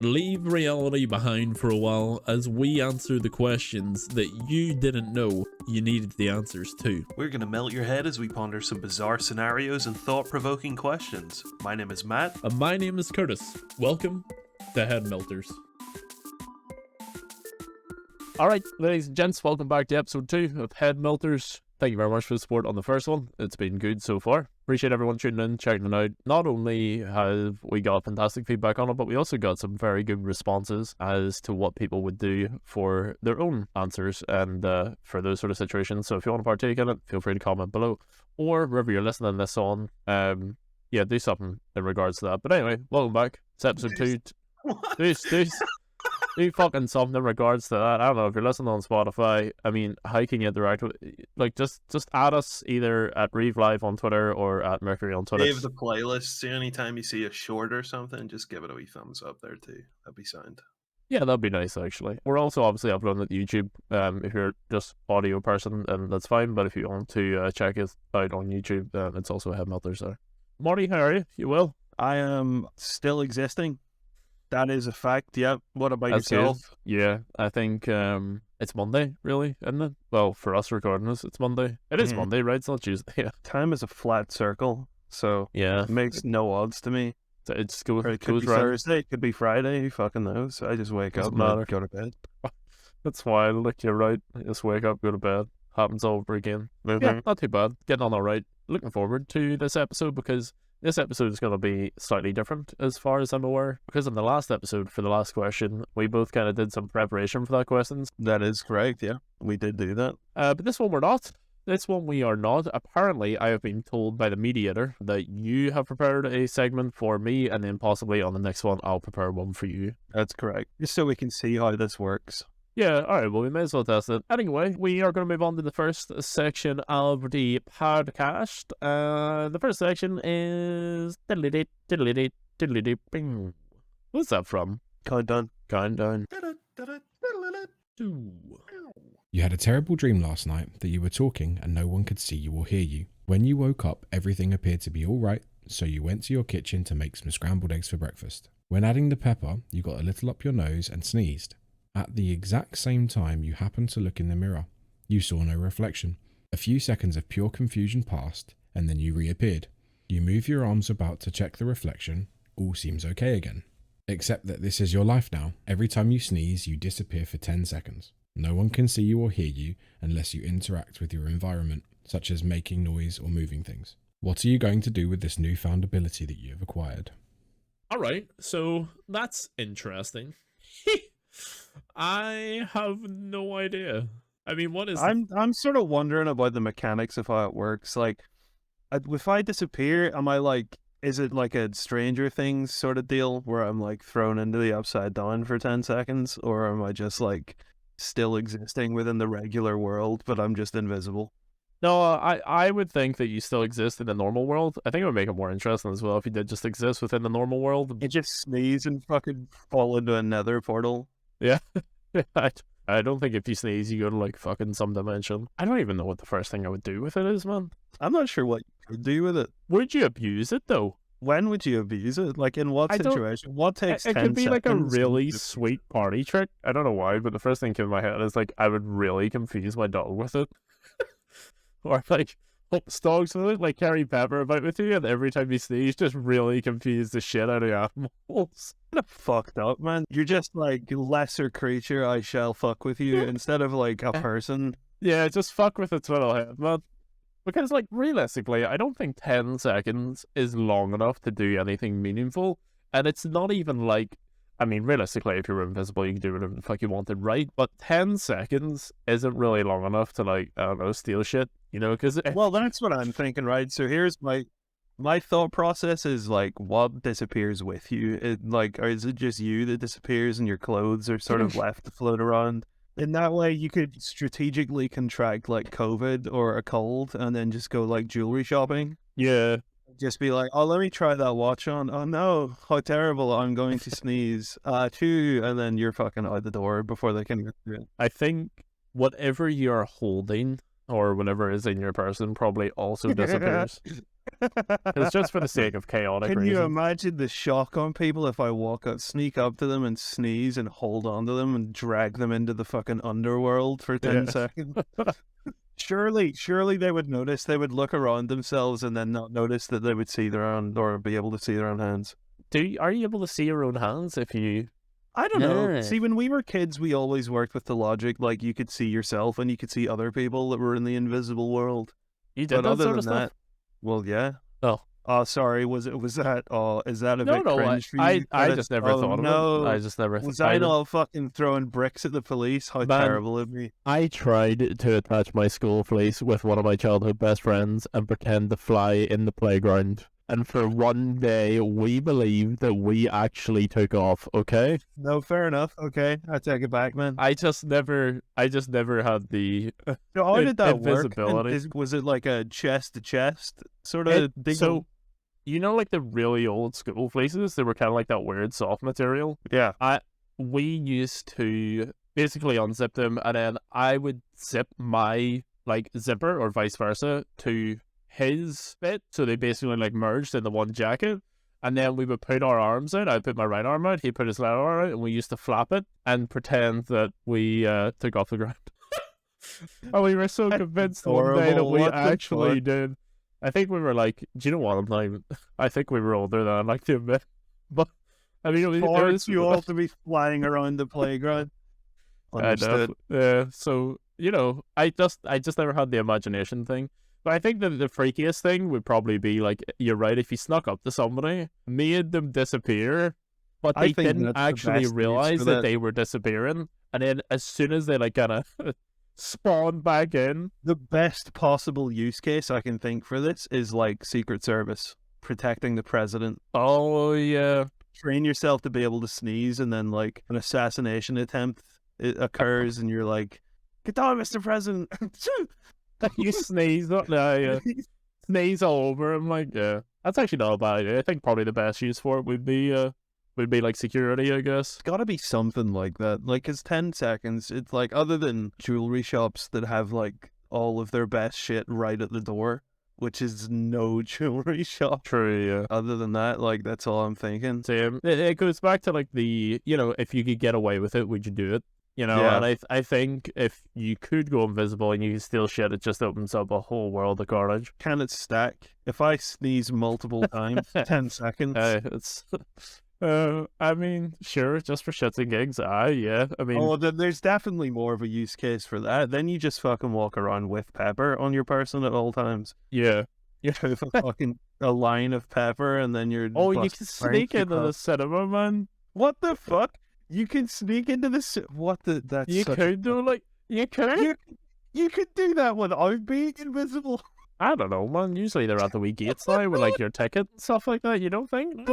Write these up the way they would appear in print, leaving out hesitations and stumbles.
Leave reality behind for a while as we answer the questions that you didn't know you needed the answers to. We're going to melt your head as we ponder some bizarre scenarios and thought-provoking questions. My name is Matt. And my name is Curtis. Welcome to Head Melters. Alright, ladies and gents, welcome back to episode 2 of Head Melters. Thank you very much for the support on the first one. It's been good so far. Appreciate everyone tuning in, checking it out. Not only have we got fantastic feedback on it, but we also got some very good responses as to what people would do for their own answers and for those sort of situations. So if you want to partake in it, feel free to comment below. Or wherever you're listening this on, do something in regards to that. But anyway, welcome back. It's episode 2. Do fucking something in regards to that. I don't know, if you're listening on Spotify, I mean, how can you interact with, like, just add us either at Reeve Live on Twitter or at Mercury on Twitter. Save the playlist. Anytime you see a short or something, just give it a wee thumbs up there too. That'd be sound. Yeah, that'd be nice, actually. We're also obviously uploading it to YouTube. If you're just audio person, then that's fine. But if you want to check it out on YouTube, then it's also Head Melters there. Marty, how are you? You well? I am still existing. That is a fact, yeah. What about That's yourself? Good. Yeah, I think it's Monday, really, isn't it? Well, for us recording this, it's Monday. It is Monday, right? It's not Tuesday. Yeah. Time is a flat circle, so yeah, it makes no odds to me. It just goes, it could be Thursday, it could be Friday, who fucking knows? I just wake up and go to bed. That's wild, like, you're right. I just wake up, go to bed. Happens all over again. Yeah, not too bad. Getting on all right. Looking forward to this episode because this episode is going to be slightly different as far as I'm aware, because in the last episode for the last question, we both kind of did some preparation for that question. That is correct, yeah. We did do that. But this one we're not. This one we are not. Apparently, I have been told by the mediator that you have prepared a segment for me, and then possibly on the next one, I'll prepare one for you. That's correct. Just so we can see how this works. Yeah, alright, well, we may as well test it. Anyway, we are going to move on to the first section of the podcast. The first section is... What's that from? Countdown. Countdown. You had a terrible dream last night that you were talking and no one could see you or hear you. When you woke up, everything appeared to be alright, so you went to your kitchen to make some scrambled eggs for breakfast. When adding the pepper, you got a little up your nose and sneezed. At the exact same time you happened to look in the mirror. You saw no reflection. A few seconds of pure confusion passed, and then you reappeared. You move your arms about to check the reflection. All seems okay again. Except that this is your life now. Every time you sneeze, you disappear for 10 seconds. No one can see you or hear you unless you interact with your environment, such as making noise or moving things. What are you going to do with this newfound ability that you have acquired? Alright, so that's interesting. I have no idea. I mean, what is... I'm sort of wondering about the mechanics of how it works. Like, if I disappear, am I like... Is it like a Stranger Things sort of deal where I'm like thrown into the upside down for 10 seconds? Or am I just like still existing within the regular world, but I'm just invisible? No, I would think that you still exist in the normal world. I think it would make it more interesting as well if you did just exist within the normal world. You just sneeze and fucking fall into a nether portal. Yeah. I don't think if you sneeze, you go to like fucking some dimension. I don't even know what the first thing I would do with it is, man. I'm not sure what you could do with it. Would you abuse it though? When would you abuse it? Like in what situation? What takes 10 seconds? It could be like a really seconds? sweet party trick. I don't know why, but the first thing came in my head is like I would really confuse my dog with it. Or like dogs with it, like carry Pepper about with you, and every time you sneeze, just really confuse the shit out of animals. Kind of fucked up, man. You're just like lesser creature, I shall fuck with you, instead of like a person. Yeah, just fuck with its little head, man. Because like realistically, I don't think 10 seconds is long enough to do anything meaningful, and it's not even like, I mean, realistically, if you're invisible, you can do whatever the fuck you wanted, right? But 10 seconds isn't really long enough to, like, I don't know, steal shit, you know? Because well, that's what I'm thinking, right? So here's my thought process is like, what disappears with you? Or is it just you that disappears and your clothes are sort of left to float around? In that way, you could strategically contract like COVID or a cold, and then just go like jewelry shopping. Yeah. Just be like, oh, let me try that watch on. Oh no, how terrible! I'm going to sneeze. Choo, and then you're fucking out the door before they can get through it. I think whatever you're holding or whatever is in your person probably also disappears. It was just for the sake of chaotic Can you reasons. imagine the shock on people if I sneak up to them and sneeze and hold on to them and drag them into the fucking underworld for 10 Yeah. seconds? Surely they would notice. They would look around themselves and then not notice that they would see their own, or be able to see their own hands. Are you able to see your own hands if you... I don't know. Yeah. See, when we were kids, we always worked with the logic, like you could see yourself and you could see other people that were in the invisible world. You did But that other sort than of stuff? that, well, yeah. Oh. Oh, sorry. Was that? Oh, is that a No, bit no, cringe for you? I Credits? just never Oh, thought of no. it. I just never... Was I not fucking throwing bricks at the police? How Man. terrible of me. I tried to attach my school fleece with one of my childhood best friends and pretend to fly in the playground. And for one day, we believed that we actually took off, okay? No, fair enough. Okay, I take it back, man. I just never had the... So how did that work? invisibility. Was it like a chest to chest sort of thing? So, you know, like the really old school fleeces, they were kind of like that weird soft material. yeah. We used to basically unzip them, and then I would zip my like zipper or vice versa to his bit, so they basically like merged in the one jacket. And then we would put our arms out. I'd put my right arm out, he'd put his left arm out, and we used to flap it and pretend that we took off the ground. And we were so convinced one day that horrible. we What the actually fuck? did. I think we were like, do you know what? I'm not even... I think we were older than I'd like to admit. But I mean, it Forced was you all to be flying around the playground. I know. Understood. Yeah. So, you know, I just never had the imagination thing. But I think that the freakiest thing would probably be like, you're right, if you snuck up to somebody, made them disappear, but I they think didn't that's the actually best use realize for that that. they were disappearing, and then as soon as they like kind of spawn back in, The best possible use case I can think for this is like Secret Service protecting the president. oh yeah, Train yourself to be able to sneeze, and then like an assassination attempt occurs, and you're like, "Get down, Mr. President!" you sneeze, sneeze all over him, like, yeah, that's actually not a bad idea. I think probably the best use for it would be like security, I guess. It's gotta be something like that. Like, it's 10 seconds. It's like, other than jewelry shops that have like all of their best shit right at the door, which is no jewelry shop. True, yeah. Other than that, like, that's all I'm thinking. Same. It goes back to like the, you know, if you could get away with it, would you do it? You know, Yeah. and I think if you could go invisible and you can steal shit, it just opens up a whole world of carnage. Can it stack? If I sneeze multiple times, 10 seconds. It's, I mean, sure, just for shits and gigs, yeah. I mean, Oh, there's definitely more of a use case for that. Then you just fucking walk around with pepper on your person at all times. yeah. You have a fucking a line of pepper, and then you're. Oh, you busting can sneak ranks into the across- cinema, man. What the fuck? You can sneak into the. What the? That's You such could do like you could. You could do that without being invisible. I don't know, man. Usually they're at the wee gates now with like your ticket and stuff like that. You don't think?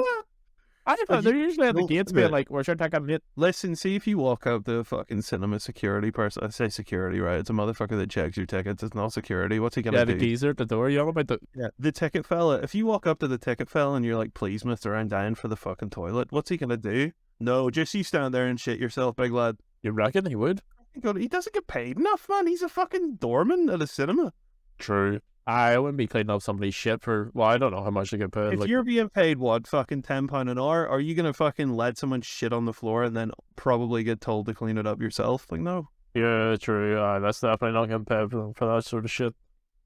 They're usually at the don't gates do being it. like, "Where's your ticket, mate?" Listen, see if you walk up to a fucking cinema security person. I say security, right? It's a motherfucker that checks your tickets. It's not security. What's he gonna Yeah, do? the geezer at the door. You know about the Yeah, the ticket fella. If you walk up to the ticket fella and you're like, "Please, mister, I'm dying for the fucking toilet," what's he gonna do? No, just you stand there and shit yourself, big lad. You reckon he would? God, he doesn't get paid enough, man. He's a fucking doorman at a cinema. True. I wouldn't be cleaning up somebody's shit for, well, I don't know how much they get paid. If Like, you're being paid, what, fucking £10 an hour, are you gonna fucking let someone shit on the floor and then probably get told to clean it up yourself? Like, no. yeah, true. That's definitely not getting paid for that sort of shit.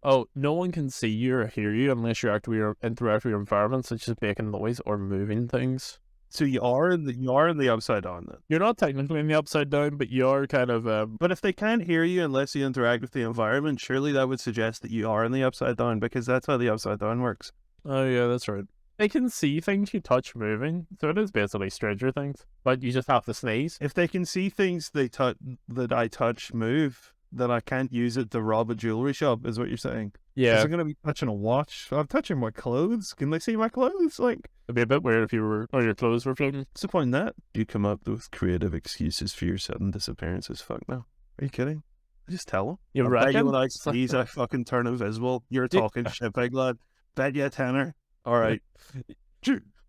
Oh, no one can see you or hear you unless you're actively interact with your environment, such as making noise or moving things. So you are in the upside down then. You're not technically in the upside down, but you're kind of But if they can't hear you unless you interact with the environment, surely that would suggest that you are in the upside down, because that's how the upside down works. oh yeah, that's right. They can see things you touch moving, so it is basically Stranger Things, but you just have to sneeze. If they can see things that I touch move, then I can't use it to rob a jewelry shop, is what you're saying. Yeah, Is I'm gonna be touching a watch? I'm touching my clothes. Can they see my clothes? Like, it'd be a bit weird if you were, or your clothes were floating. what's the point in that? You come up with creative excuses for your sudden disappearances. Fuck no. Are you kidding? Just tell them. You I bet reckon? you when I sneeze, I fucking turn invisible. You're talking shit, big lad. Bet you a tenner. All right.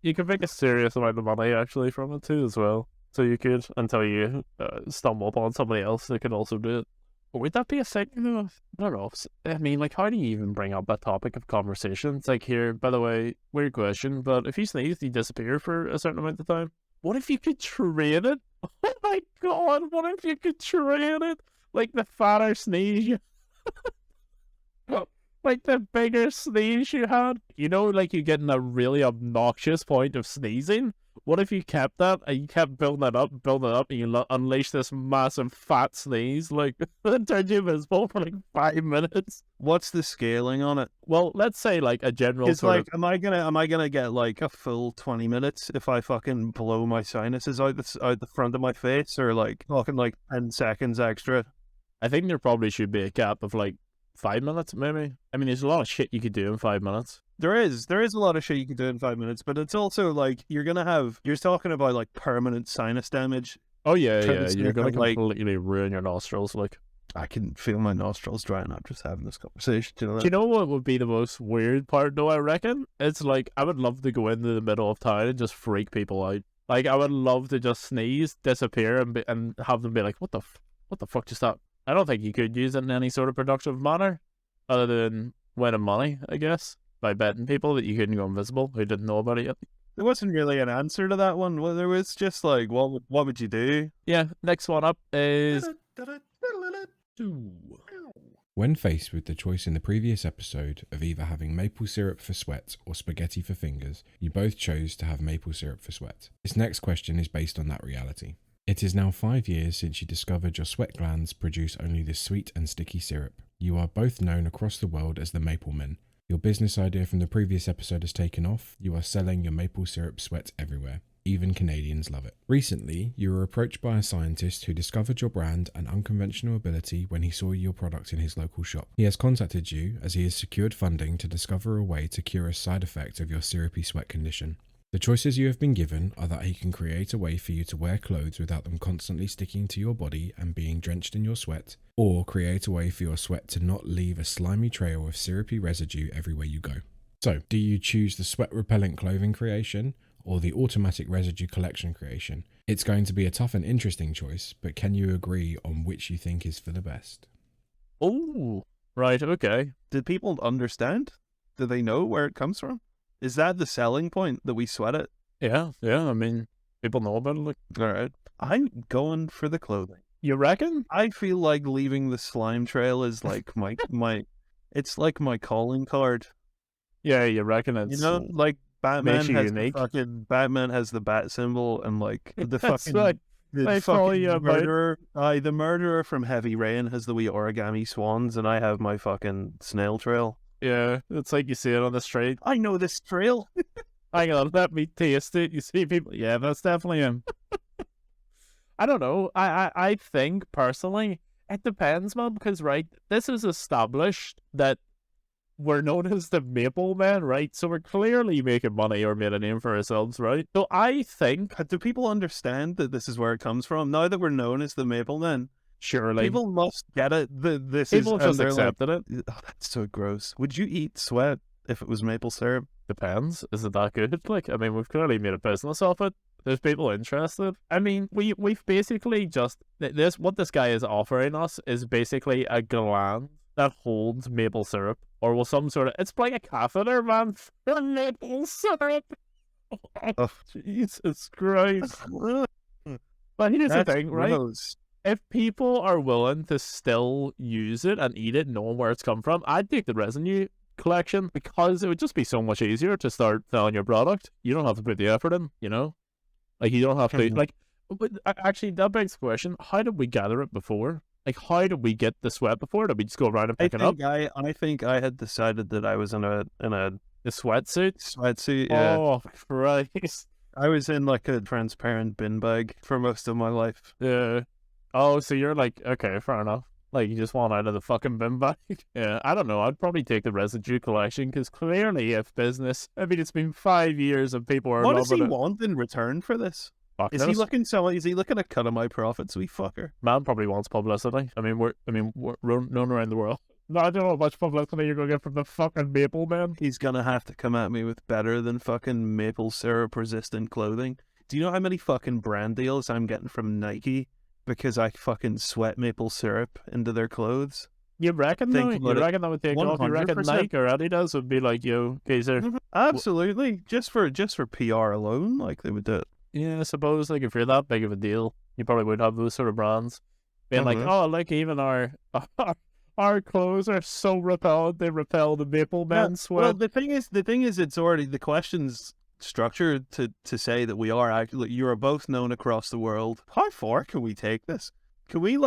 You could make a serious amount of money actually from it too as well. So you could, until you stumble upon somebody else that could also do it. Would that be a thing though? I don't know. I mean, like, how do you even bring up that topic of conversation? It's like, here, by the way, weird question, but if you sneeze, you disappear for a certain amount of time. What if you could train it? Oh my god, what if you could train it? Like the fatter sneeze you like the bigger sneeze you had. You know, like you get in a really obnoxious point of sneezing. What if you kept that and you kept building it up, and you unleash this massive fat sneeze, like, it turned you invisible for like 5 minutes? What's the scaling on it? Well, let's say like a general It's sort like, am I gonna get like a full 20 minutes if I fucking blow my sinuses out the front of my face, or like fucking like 10 seconds extra? I think there probably should be a cap of like 5 minutes, maybe. I mean, there's a lot of shit you could do in 5 minutes. There is a lot of shit you can do in 5 minutes, but it's also like you're talking about like permanent sinus damage. Oh yeah, Turns you're gonna into, like- completely ruin your nostrils. Like, I can feel my nostrils drying up just having this conversation. Do you know do you know what would be the most weird part though, I reckon? It's like, I would love to go into the middle of town and just freak people out. Like, I would love to just sneeze, disappear, and have them be like, what the fuck just that? I don't think you could use it in any sort of productive manner, other than winning money, I guess, by betting people that you couldn't go invisible who didn't know about it yet. There wasn't really an answer to that one. Well, there was just like, what would you do? Yeah, next one up is... When faced with the choice in the previous episode of either having maple syrup for sweat or spaghetti for fingers, you both chose to have maple syrup for sweat. This next question is based on that reality. It is now 5 years since you discovered your sweat glands produce only this sweet and sticky syrup. You are both known across the world as the Maple Men. Your business idea from the previous episode has taken off. You are selling your maple syrup sweat everywhere. Even Canadians love it. Recently, you were approached by a scientist who discovered your brand and unconventional ability when he saw your product in his local shop. He has contacted you as he has secured funding to discover a way to cure a side effect of your syrupy sweat condition. The choices you have been given are that he can create a way for you to wear clothes without them constantly sticking to your body and being drenched in your sweat, or create a way for your sweat to not leave a slimy trail of syrupy residue everywhere you go. So, do you choose the sweat repellent clothing creation or the automatic residue collection creation? It's going to be a tough and interesting choice, but can you agree on which you think is for the best? Oh, right, okay. Did people understand? Do they know where it comes from? Is that the selling point, that we sweat it? Yeah, I mean, people know about it. Like, All right. I'm going for the clothing. you reckon? I feel like leaving the slime trail is like my it's like my calling card. Yeah, you reckon it's... You know, like Batman makes you has unique. Batman has the bat symbol, and like the That's fucking right. the I follow fucking you about. murderer. The murderer from Heavy Rain has the wee origami swans, and I have my fucking snail trail. Yeah, it's like you see it on the street. I know this trail. Hang on, let me taste it. You see people... Yeah, that's definitely him. I don't know. I think, personally, it depends, man, because, right, this is established that we're known as the Maple Men, right? So we're clearly making money or made a name for ourselves, right? So I think... Do people understand that this is where it comes from? Now that we're known as the Maple Men, Surely. people must get it. This People is, just and they're accepted it. like, oh, that's so gross. Would you eat sweat if it was maple syrup? Depends. Is it that good? Like, I mean, we've clearly made a business of it. There's people interested. I mean, we've basically just... What this guy is offering us is basically a gland that holds maple syrup. Or will some sort of... It's like a catheter, man, for maple syrup. Oh, Jesus Christ. But here's the thing, right? Gross. If people are willing to still use it and eat it, knowing where it's come from, I'd take the residue collection, because it would just be so much easier to start selling your product. You don't have to put the effort in, you know? Like, you don't have to, like, but actually, that begs the question, how did we gather it before? Like, how did we get the sweat before? Did we just go around and pick it up? I think I had decided that I was in a The sweatsuit? sweatsuit. Yeah. Oh, Christ. I was in like a transparent bin bag for most of my life. Yeah. Oh, so you're like, okay, fair enough. Like, you just want out of the fucking bin bag. Yeah, I don't know. I'd probably take the residue collection, because clearly, if business... I mean, it's been 5 years and people are What does loving he it. want in return for this? Fuck Is knows. he looking at cut of my profits, wee fucker? Man probably wants publicity. I mean, we're known around the world. No, I don't know how much publicity you're going to get from the fucking Maple Man. He's gonna have to come at me with better than fucking maple syrup resistant clothing. Do you know how many fucking brand deals I'm getting from Nike because I fucking sweat maple syrup into their clothes. You reckon though? Think You about it. reckon that would take off? You reckon 100%. Nike or Adidas would be like, yo, geezer? Absolutely, just for PR alone, like they would do it. Yeah, I suppose like if you're that big of a deal, you probably would have those sort of brands being like, Mhm. oh, like even our clothes are so repellent, they repel the maple man sweat. Well, the thing is, it's already the question's structured to say that we are actually, you are both known across the world. How far can we take this? Can we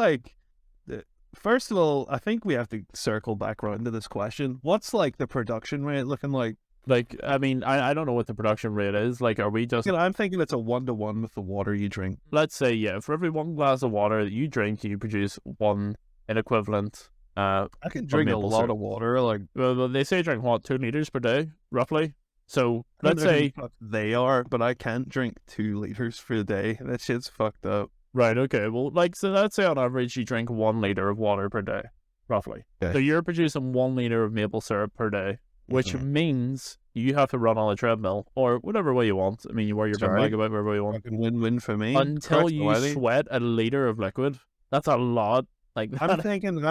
first of all, I think we have to circle back around to this question. What's like the production rate looking like? Like, I mean, I don't know what the production rate is. Like, are we just, I'm thinking it's a 1-to-1 with the water you drink. let's say, yeah, for every one glass of water that you drink, you produce one an equivalent. I can drink a maple lot syrup. of water. Like, Well, they say drink what, 2 liters per day, roughly. So I don't let's know who say, the fuck they are, but I can't drink 2 liters for a day. That shit's fucked up. right, okay, well, like, so let's say on average you drink 1 liter of water per day, roughly. Okay. So you're producing 1 liter of maple syrup per day, which Mhm. means you have to run on a treadmill or whatever way you want. I mean, you wear your bin Sorry. bag about wherever you want Fucking win-win for me. until Christ you almighty. sweat a liter of liquid. That's a lot. Like, I'm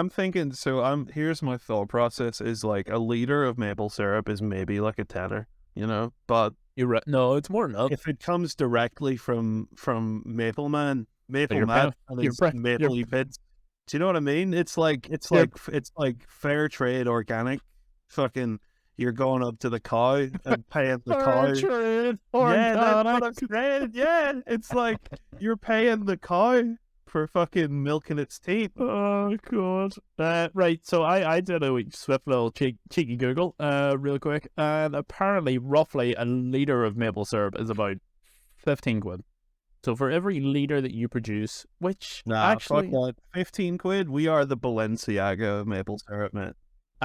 thinking. So here's my thought process: is like a liter of maple syrup is maybe like a tenner, But no, it's more than that. if it comes directly from Maple Man, Maple you're Man, paying- and you're his paying- maple bits, do you know what I mean? It's like You're- it's like fair trade, organic. Fucking, you're going up to the cow and paying the cow. Trade, Yeah, that's organic. what I'm saying. Yeah, it's like you're paying the cow for fucking milking its teeth. Oh god. Right, so I did a wee swift little cheeky Google, real quick, and apparently roughly a liter of maple syrup is about 15 quid. So for every liter that you produce, which actually, fuck that. 15 quid. We are the Balenciaga of maple syrup, mate.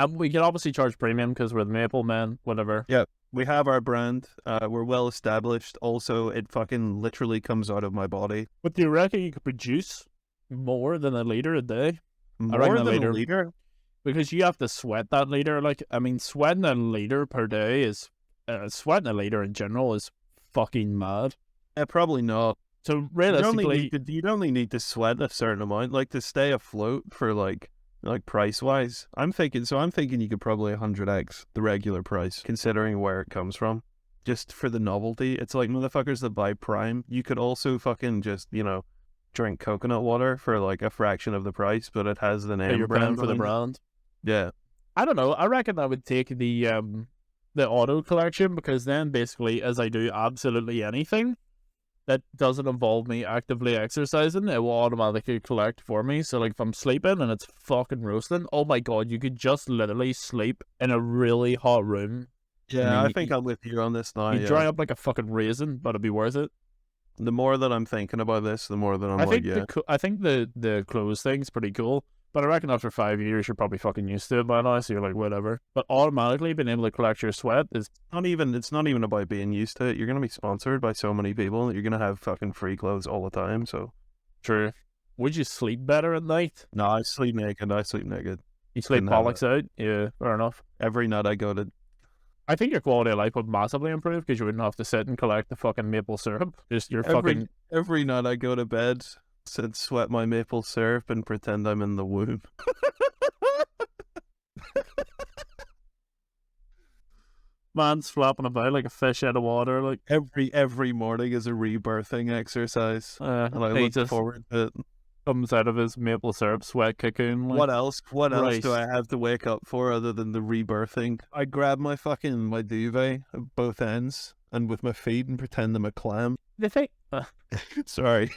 we can obviously charge premium because we're the maple men, whatever. We have our brand. We're well established. Also, it fucking literally comes out of my body. But do you reckon you could produce more than a liter a day? More reckon a than liter. a liter. Because you have to sweat that liter. Like, I mean, sweating a liter per day is, sweating a liter in general is fucking mad. Probably not. So realistically, You'd only need to sweat a certain amount, like to stay afloat for like price wise. I'm thinking you could probably 100x the regular price, considering where it comes from. Just for the novelty. It's like motherfuckers that buy Prime. You could also fucking just, drink coconut water for like a fraction of the price, but it has the name you're paying brand for the on it. brand. Yeah. I don't know. I reckon I would take the auto collection, because then basically, as I do absolutely anything that doesn't involve me actively exercising, it will automatically collect for me. So like if I'm sleeping and it's fucking roasting, oh my god, you could just literally sleep in a really hot room. Yeah, I I mean, think I'm with you on this now. You Yeah. dry up like a fucking raisin, but it'd be worth it. The more that I'm thinking about this, the more that I'm I think the clothes thing's pretty cool, but I reckon after 5 years you're probably fucking used to it by now, so you're like whatever. But automatically being able to collect your sweat is it's not even about being used to it. You're gonna be sponsored by so many people that you're gonna have fucking free clothes all the time. So true. Would you sleep better at night? no, I sleep naked. You sleep Couldn't have bollocks out? Yeah, fair enough. Every night I go to. I think your quality of life would massively improve because you wouldn't have to sit and collect the fucking maple syrup. Just your fucking... Every night I go to bed, sit, sweat my maple syrup, and pretend I'm in the womb. Man's flapping about like a fish out of water. Like, Every morning is a rebirthing exercise, and I he look just forward to it. comes out of his maple syrup sweat cocoon. Like, What else? What else Christ. do I have to wake up for other than the rebirthing? I grab my duvet at both ends and with my feet and pretend I'm a clam. The thing... Sorry.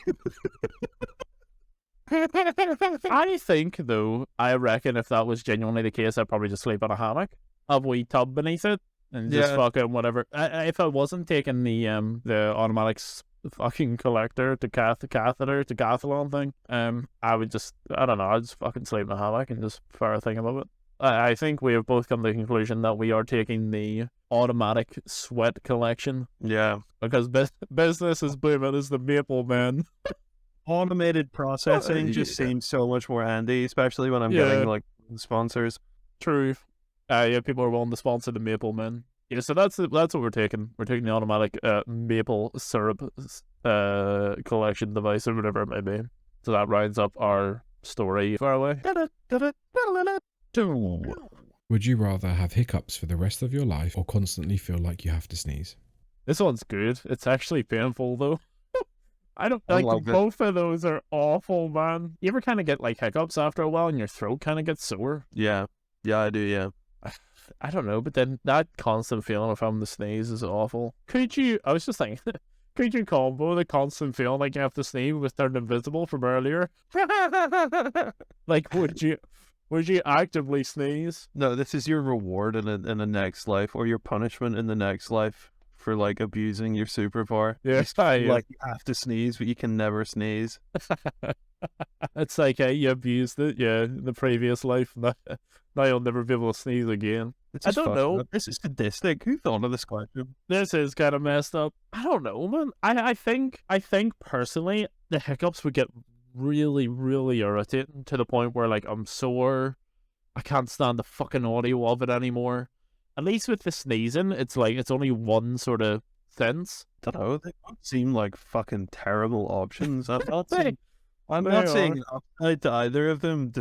I think, though, I reckon if that was genuinely the case, I'd probably just sleep on a hammock, have a wee tub beneath it, and just Yeah. fucking whatever. If I wasn't taking the automatic fucking collector to catheter to Gathalon thing, I would just, I don't know, I'd just fucking sleep in a hammock and just fire a thing above it. I think we have both come to the conclusion that we are taking the automatic sweat collection, Yeah. because business is booming as the maple man. Automated processing just yeah. seems so much more handy, especially when I'm Yeah. getting like sponsors. True. Yeah, people are willing to sponsor the maple men. Yeah, so that's what we're taking. We're taking the automatic maple syrup collection device or whatever it may be. So that rounds up our story. Far away. Would you rather have hiccups for the rest of your life or constantly feel like you have to sneeze? This one's good. It's actually painful though. I don't I like love it. both of those are awful, man. You ever kind of get like hiccups after a while and your throat kind of gets sore? Yeah, I do. Yeah. I don't know, but then that constant feeling of having to sneeze is awful. I was just thinking, could you combo the constant feeling like you have to sneeze with turn invisible from earlier? Like, would you actively sneeze? No, this is your reward in a next life, or your punishment in the next life for like abusing your superpower. Yeah, You feel like you have to sneeze, but you can never sneeze. It's like you abused it, yeah, in the previous life. Now you'll never be able to sneeze again. It's I just don't fucked know. up. This is sadistic. Who thought of this question? This is kind of messed up. I don't know, man. I think personally the hiccups would get really, really irritating to the point where like I'm sore. I can't stand the fucking audio of it anymore. At least with the sneezing, it's like it's only one sort of sense. Don't know. They don't seem like fucking terrible options. I'm not They- saying. I'm they not are. saying an upside to either of them.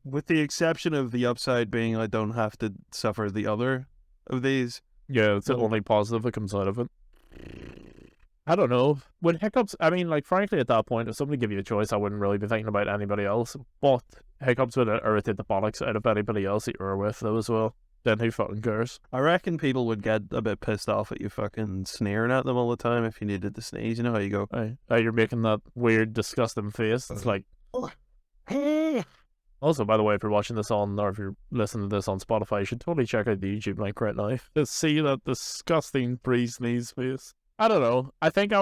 With the exception of the upside being, I don't have to suffer the other of these. Yeah, it's the Well- only positive that comes out of it. I don't know. With hiccups, I mean, like, frankly, at that point, if somebody give you a choice, I wouldn't really be thinking about anybody else. But hiccups would irritate the bollocks out of anybody else that you're with, though, as well. Then who fucking cares? I reckon people would get a bit pissed off at you fucking sneering at them all the time if you needed to sneeze. You know how you go. You're making that weird, disgusting face. It's like... Also, by the way, if you're watching this on, or if you're listening to this on Spotify, you should totally check out the YouTube link right now to see that disgusting pre-sneeze face. I don't know. I think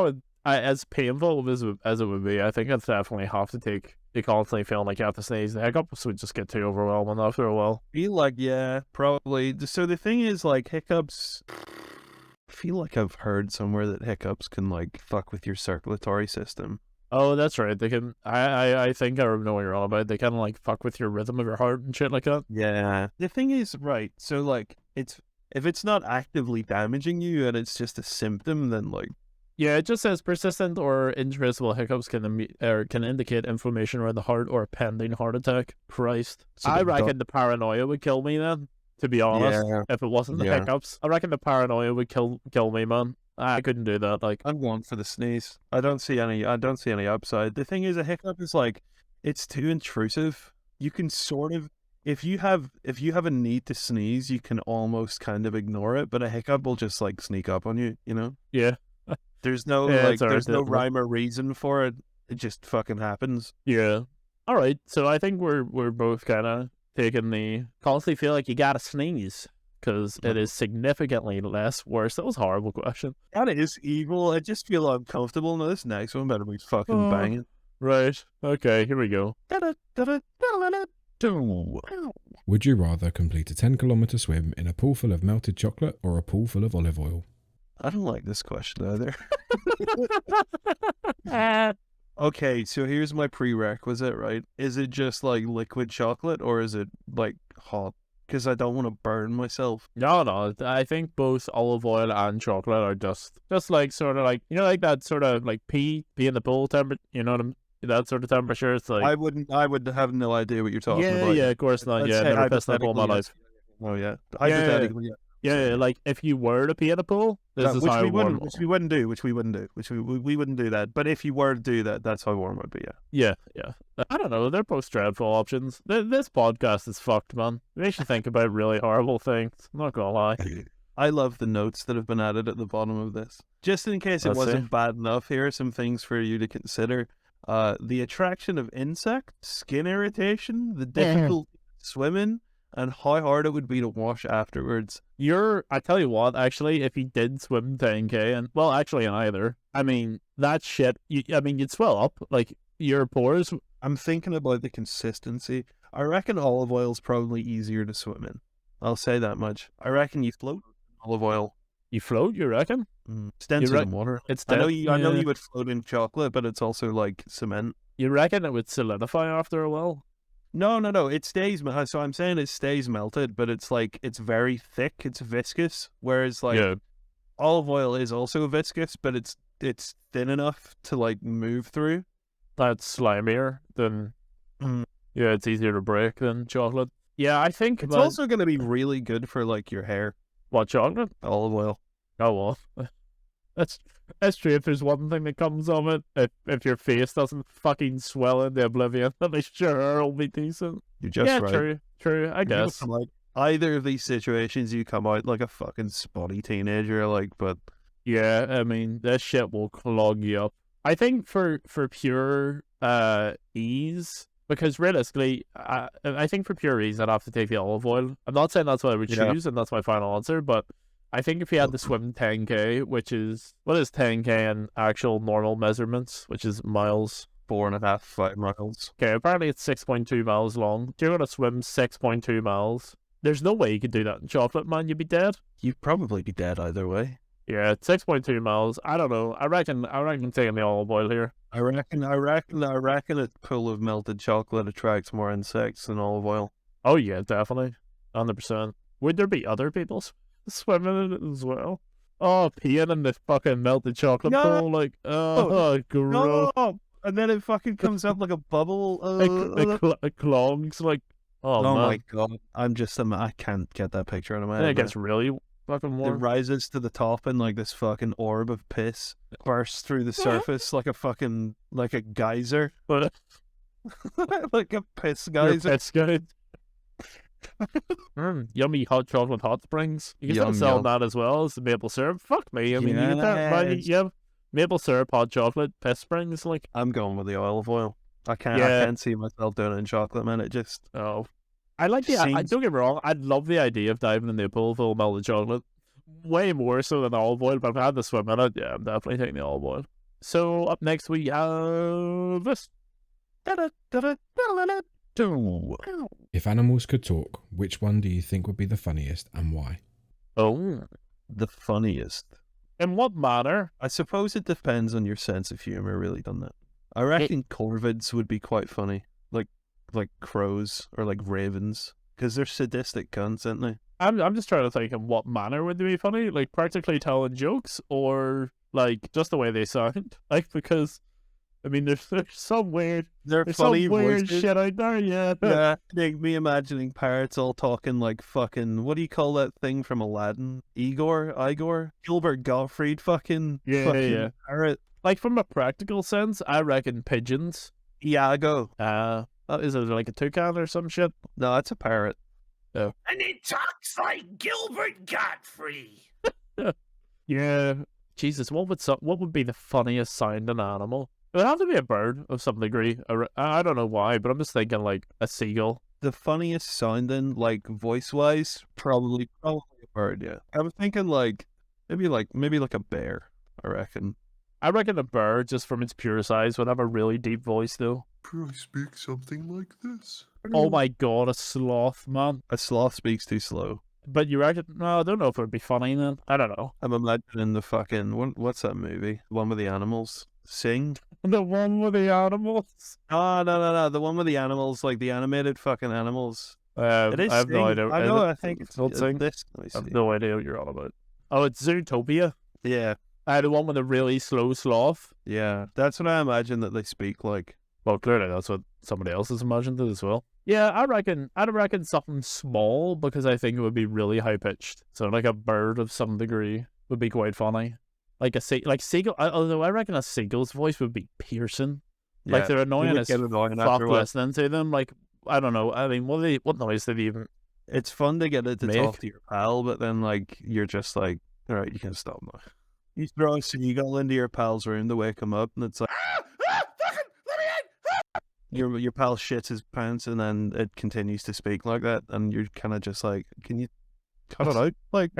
as painful as it would be, I think I'd definitely have to take the constantly feeling like you have to sneeze. The hiccups would just get too overwhelming after a while. Feel like, yeah, probably. So the thing is, like, hiccups. I feel like I've heard somewhere that hiccups can like fuck with your circulatory system. Oh, that's right. They can. I think I know what you're on about. They kind of like fuck with your rhythm of your heart and shit like that. Yeah. The thing is, right, so like if it's not actively damaging you and it's just a symptom, then like Yeah, it just says persistent or intraceable hiccups can indicate inflammation around the heart or a pending heart attack. Christ, So I they reckon don't- the paranoia would kill me then. To be honest, Yeah. if it wasn't the Yeah. hiccups, I reckon the paranoia would kill me, man. I couldn't do that. Like, I'm going for the sneeze. I don't see any upside. The thing is, a hiccup is like it's too intrusive. You can sort of if you have a need to sneeze, you can almost kind of ignore it, but a hiccup will just like sneak up on you, you know? yeah, There's no Yeah, like it's alright, there's no definitely. rhyme or reason for it. It just fucking happens. yeah. All right, so I think we're both kind of taking the constantly feel like you gotta sneeze because it is significantly less worse. That was a horrible question. That is evil. I just feel uncomfortable. Now this next one better be fucking Oh. banging. Right. Okay. Here we go. Would you rather complete a 10-kilometer swim in a pool full of melted chocolate or a pool full of olive oil? I don't like this question either. Okay, so here's my prerequisite, right? Is it just like liquid chocolate or is it like hot? Because I don't want to burn myself. No. I think both olive oil and chocolate are just like sort of like, you know, like that sort of like pee in the pool temperature. You know what I'm that sort of temperature. It's like I would have no idea what you're talking about. yeah, of course not. Let's Yeah, say never pissed in a pool in my hypothetically, life. yes. Oh yeah, hypothetically, yeah. Yeah, like if you were to pee in a pool, this is which how we warm. wouldn't do. Which we wouldn't do that. But if you were to do that, that's how warm it would be. Yeah. Yeah. I don't know. They're both dreadful options. This podcast is fucked, man. It makes you think about really horrible things. I'm not gonna lie. I love the notes that have been added at the bottom of this. Just in case it Let's wasn't see. bad enough, here are some things for you to consider. The attraction of insects, skin irritation, the difficulty swimming, and how hard it would be to wash afterwards. I tell you what, actually, if you did swim 10K, and well, actually, in either, I mean, that shit, you'd swell up. Like, your pores, I'm thinking about the consistency. I reckon olive oil's probably easier to swim in. I'll say that much. I reckon you float olive oil. you float, you reckon? It's denser rec- than water. It's I know yeah. you would float in chocolate, but it's also like cement. You reckon it would solidify after a while? No. It stays. So I'm saying it stays melted, but it's like it's very thick. It's viscous. Whereas like Yeah. olive oil is also viscous, but it's thin enough to like move through. that's slimier than Mm. yeah, it's easier to break than chocolate. Yeah, I think It's also going to be really good for like your hair. what chocolate? Olive oil. Oh well, that's true. If there's one thing that comes of it, if your face doesn't fucking swell into oblivion, then the sure will be decent. You're just Yeah, right. true. I You go guess. from, like, either of these situations, you come out like a fucking spotty teenager, like, but Yeah, I mean, this shit will clog you up. I think for pure ease, because realistically, I think for pure ease, I'd have to take the olive oil. I'm not saying that's what I would Yeah. choose, and that's my final answer, but I think if you had to swim 10K, which is, what is 10K in actual normal measurements, which is miles? 4.5, 5 miles. Okay, apparently it's 6.2 miles long. If you're going to swim 6.2 miles, there's no way you could do that in chocolate, man. You'd be dead. You'd probably be dead either way. Yeah, 6.2 miles. I don't know. I reckon taking the olive oil here. I reckon a pool of melted chocolate attracts more insects than olive oil. Oh yeah, definitely, 100%. Would there be other people swimming in it as well? Oh, peeing in the fucking melted chocolate No! pool, like, oh, gross. No! And then it fucking comes up like a bubble. It clogs, like, oh man. my god! I can't get that picture out of my And head. it gets really fucking It warm. rises to the top and like this fucking orb of piss bursts through the surface like a geyser. But Like a piss you're geyser. piss good. Yummy hot chocolate hot springs. You can still Yum, sell yum. that as well as the maple syrup. Fuck me. I mean, you can buy, Yes. yeah, maple syrup, hot chocolate, piss springs. Like, I'm going with the olive oil. I Yeah. can't see myself doing it in chocolate, man. It just oh, I like the. I Seems- don't get me wrong. I'd love the idea of diving in the pool full of melted chocolate, way more so than olive oil. But if I had to swim in it, yeah, I'm definitely taking the olive oil. So up next we have this. If animals could talk, which one do you think would be the funniest and why? Oh, the funniest. in what manner? I suppose it depends on your sense of humor, really, doesn't it? I reckon corvids would be quite funny, like crows or like ravens, because they're sadistic cunts, aren't they? I'm just trying to think in what manner would they be funny? Like practically telling jokes, or like just the way they sound? Like because, I mean, there's some weird, They're there's funny some weird voices. shit out there. Yeah. Yeah, like me imagining parrots all talking like fucking, what do you call that thing from Aladdin? Igor? Gilbert Gottfried fucking Yeah. parrot. Like from a practical sense, I reckon pigeons. Iago. Is it like a toucan or some shit? No, that's a parrot. And he talks like Gilbert Gottfried. Yeah. Jesus, what would be the funniest sounding animal? It would have to be a bird of some degree. I don't know why, but I'm just thinking like a seagull. The funniest sounding, like voice wise, probably a bird. Yeah, I'm thinking like maybe like a bear. I reckon. I reckon a bird, just from its pure size, would have a really deep voice though. I speak something like this. Oh my god, a sloth, man. A sloth speaks too slow. But you reckon? No, I don't know if it would be funny then. I don't know. I'm imagining the fucking what's that movie? The one with the animals. Sing. The one with the animals. Oh, no. The one with the animals, like the animated fucking animals. It is I have no Sing. idea. I Is know, it- I think it's called Sing. this. Let me I have see. no idea what you're on about. Oh, it's Zootopia. Yeah, The one with a really slow sloth. yeah. That's what I imagine that they speak like. Well, clearly that's what somebody else has imagined it as well. Yeah, I'd reckon something small because I think it would be really high pitched. So like a bird of some degree would be quite funny. Like seagull. Although I reckon a seagull's voice would be piercing. Like Yeah, they're it annoying would as get annoying fuck after a while. listening to them. Like I don't know. I mean, what noise do they even? It's fun to get it to Make. talk to your pal, but then like you're just like, all right, you can stop now. You throw a seagull into your pal's room to wake him up, and it's like Fucking let me in. your pal shits his pants, and then it continues to speak like that, and you're kind of just like, can you cut it out? Like,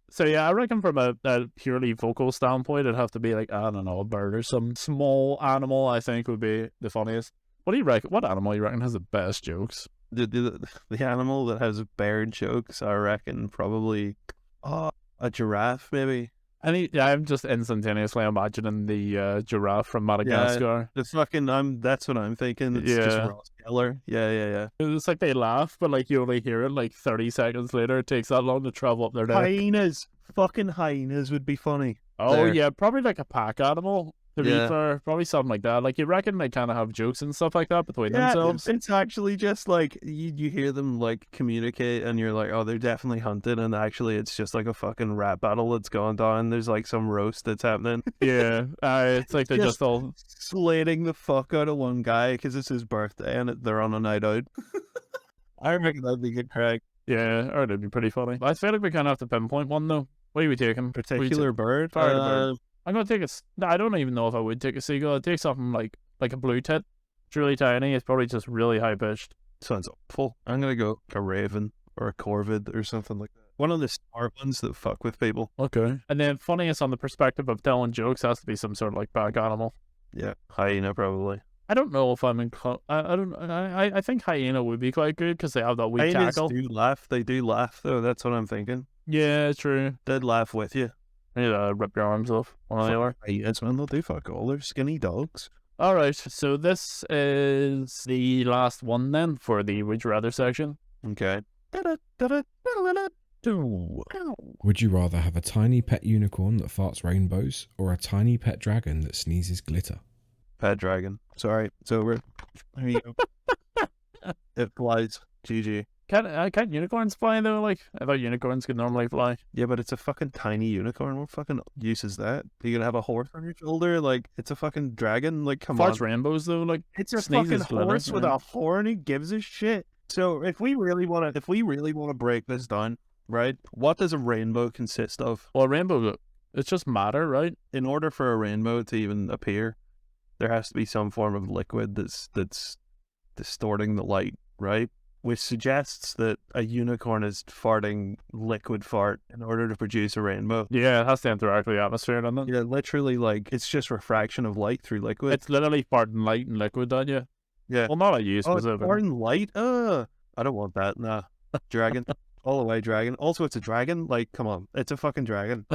So yeah, I reckon from a purely vocal standpoint, it'd have to be like, I don't know, a bird or some small animal. I think would be the funniest. What do you reckon? What animal you reckon has the best jokes? the animal that has bear jokes, I reckon probably a giraffe, maybe. I'm just instantaneously imagining the giraffe from Madagascar. The fucking that's what I'm thinking. It's just Yeah. Ross Geller. Yeah. It's like they laugh, but like you only hear it like 30 seconds later. It takes that long to travel up their neck. Hyenas, fucking hyenas would be funny. Oh there. yeah, probably like a pack animal. To be Yeah. fair, probably something like that. Like, you reckon they kind of have jokes and stuff like that between Yeah, themselves? it's actually just like you hear them like communicate, and you're like, oh, they're definitely hunted, and actually, it's just like a fucking rap battle that's going down. There's like some roast that's happening. Yeah, it's like they just all. slating the fuck out of one guy because it's his birthday and they're on a night out. I reckon that'd be good crack. Yeah, or it'd be pretty funny. I feel like we kind of have to pinpoint one though. What are we taking? Particular bird. Fire the bird. I'm gonna take no, I don't even know if I would take a seagull. I'd take something like a blue tit. It's really tiny. It's probably just really high pitched. Sounds awful. I'm gonna go a raven or a corvid or something like that. One of the smart ones that fuck with people. Okay. And then funniest on the perspective of telling jokes has to be some sort of like pack animal. Yeah, hyena probably. I don't know if I'm I think hyena would be quite good because they have that wee Hyenas cackle. do laugh. They do laugh though. That's what I'm thinking. Yeah, true. They'd laugh with you. I need to rip your arms off. One or the other. Hyenas, man, they'll do fuck all. They're skinny dogs. All right, so this is the last one then for the Would You Rather section. Okay. Would you rather have a tiny pet unicorn that farts rainbows or a tiny pet dragon that sneezes glitter? Pet dragon. Sorry, it's over. There you go. It flies. GG. Can't unicorns fly though? Like, I thought unicorns could normally fly. Yeah, but it's a fucking tiny unicorn. What fucking use is that? Are you gonna have a horse on your shoulder? Like, it's a fucking dragon? Like, come Farts on. rainbows though, like It's a sneezes fucking glitter, horse with yeah. a horn. Who gives a shit? So if we really want to break this down, right? What does a rainbow consist of? Well, rainbow, it's just matter, right? In order for a rainbow to even appear, there has to be some form of liquid that's distorting the light, right? Which suggests that a unicorn is farting liquid fart in order to produce a rainbow. Yeah, it has to interact with the atmosphere, doesn't it? Yeah, literally, like, it's just refraction of light through liquid. It's literally farting light and liquid, don't you? Yeah. Well, not at you Oh, it's specifically. farting light? I don't want that. Nah. Dragon. All the way, dragon. Also, it's a dragon. Like, come on. It's a fucking dragon.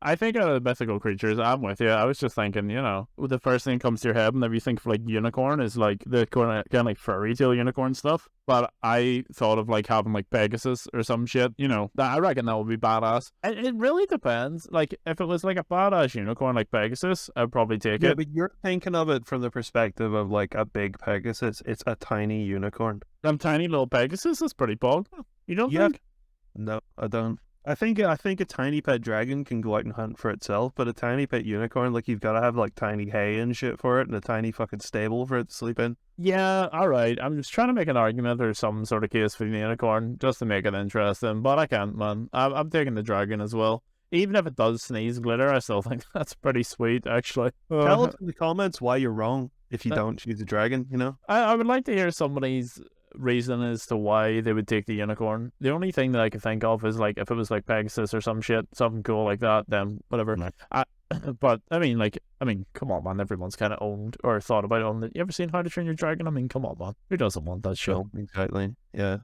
I think out of the mythical creatures, I'm with you. I was just thinking, you know, the first thing that comes to your head whenever you think of like unicorn is like the kind of like fairy tale unicorn stuff. But I thought of like having like Pegasus or some shit, you know. I reckon that would be badass. It really depends. Like, if it was like a badass unicorn like Pegasus, I'd probably take Yeah, it. but you're thinking of it from the perspective of like a big Pegasus. It's a tiny unicorn. Them tiny little Pegasus is pretty bog. You don't Yeah. think? No, I don't. I think a tiny pet dragon can go out and hunt for itself, but a tiny pet unicorn, like, you've got to have like tiny hay and shit for it, and a tiny fucking stable for it to sleep in. Yeah, all right. I'm just trying to make an argument or some sort of case for the unicorn just to make it interesting, but I can't, man. I'm taking the dragon as well. Even if it does sneeze glitter, I still think that's pretty sweet, actually. Tell us in the comments why you're wrong if you don't choose a dragon, you know? I would like to hear somebody's reason as to why they would take the unicorn. The only thing that I could think of is like if it was like Pegasus or some shit, something cool like that, then whatever. No. But I mean, come on, man. Everyone's kind of owned or thought about owning it. You ever seen How to Train Your Dragon? I mean, come on, man. Who doesn't want that shit? No, exactly. Yeah.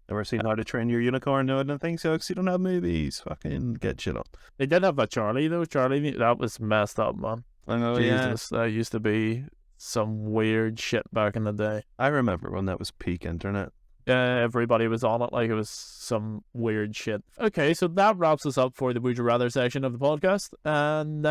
Ever seen How to Train Your Unicorn? No, I don't think so, because you don't have movies. Fucking get shit up. They did have that Charlie though. Charlie, that was messed up, man. I know, Jesus, that used to be some weird shit back in the day. I remember when that was peak internet. Everybody was on it like it was some weird shit. Okay, so that wraps us up for the Would You Rather section of the podcast. And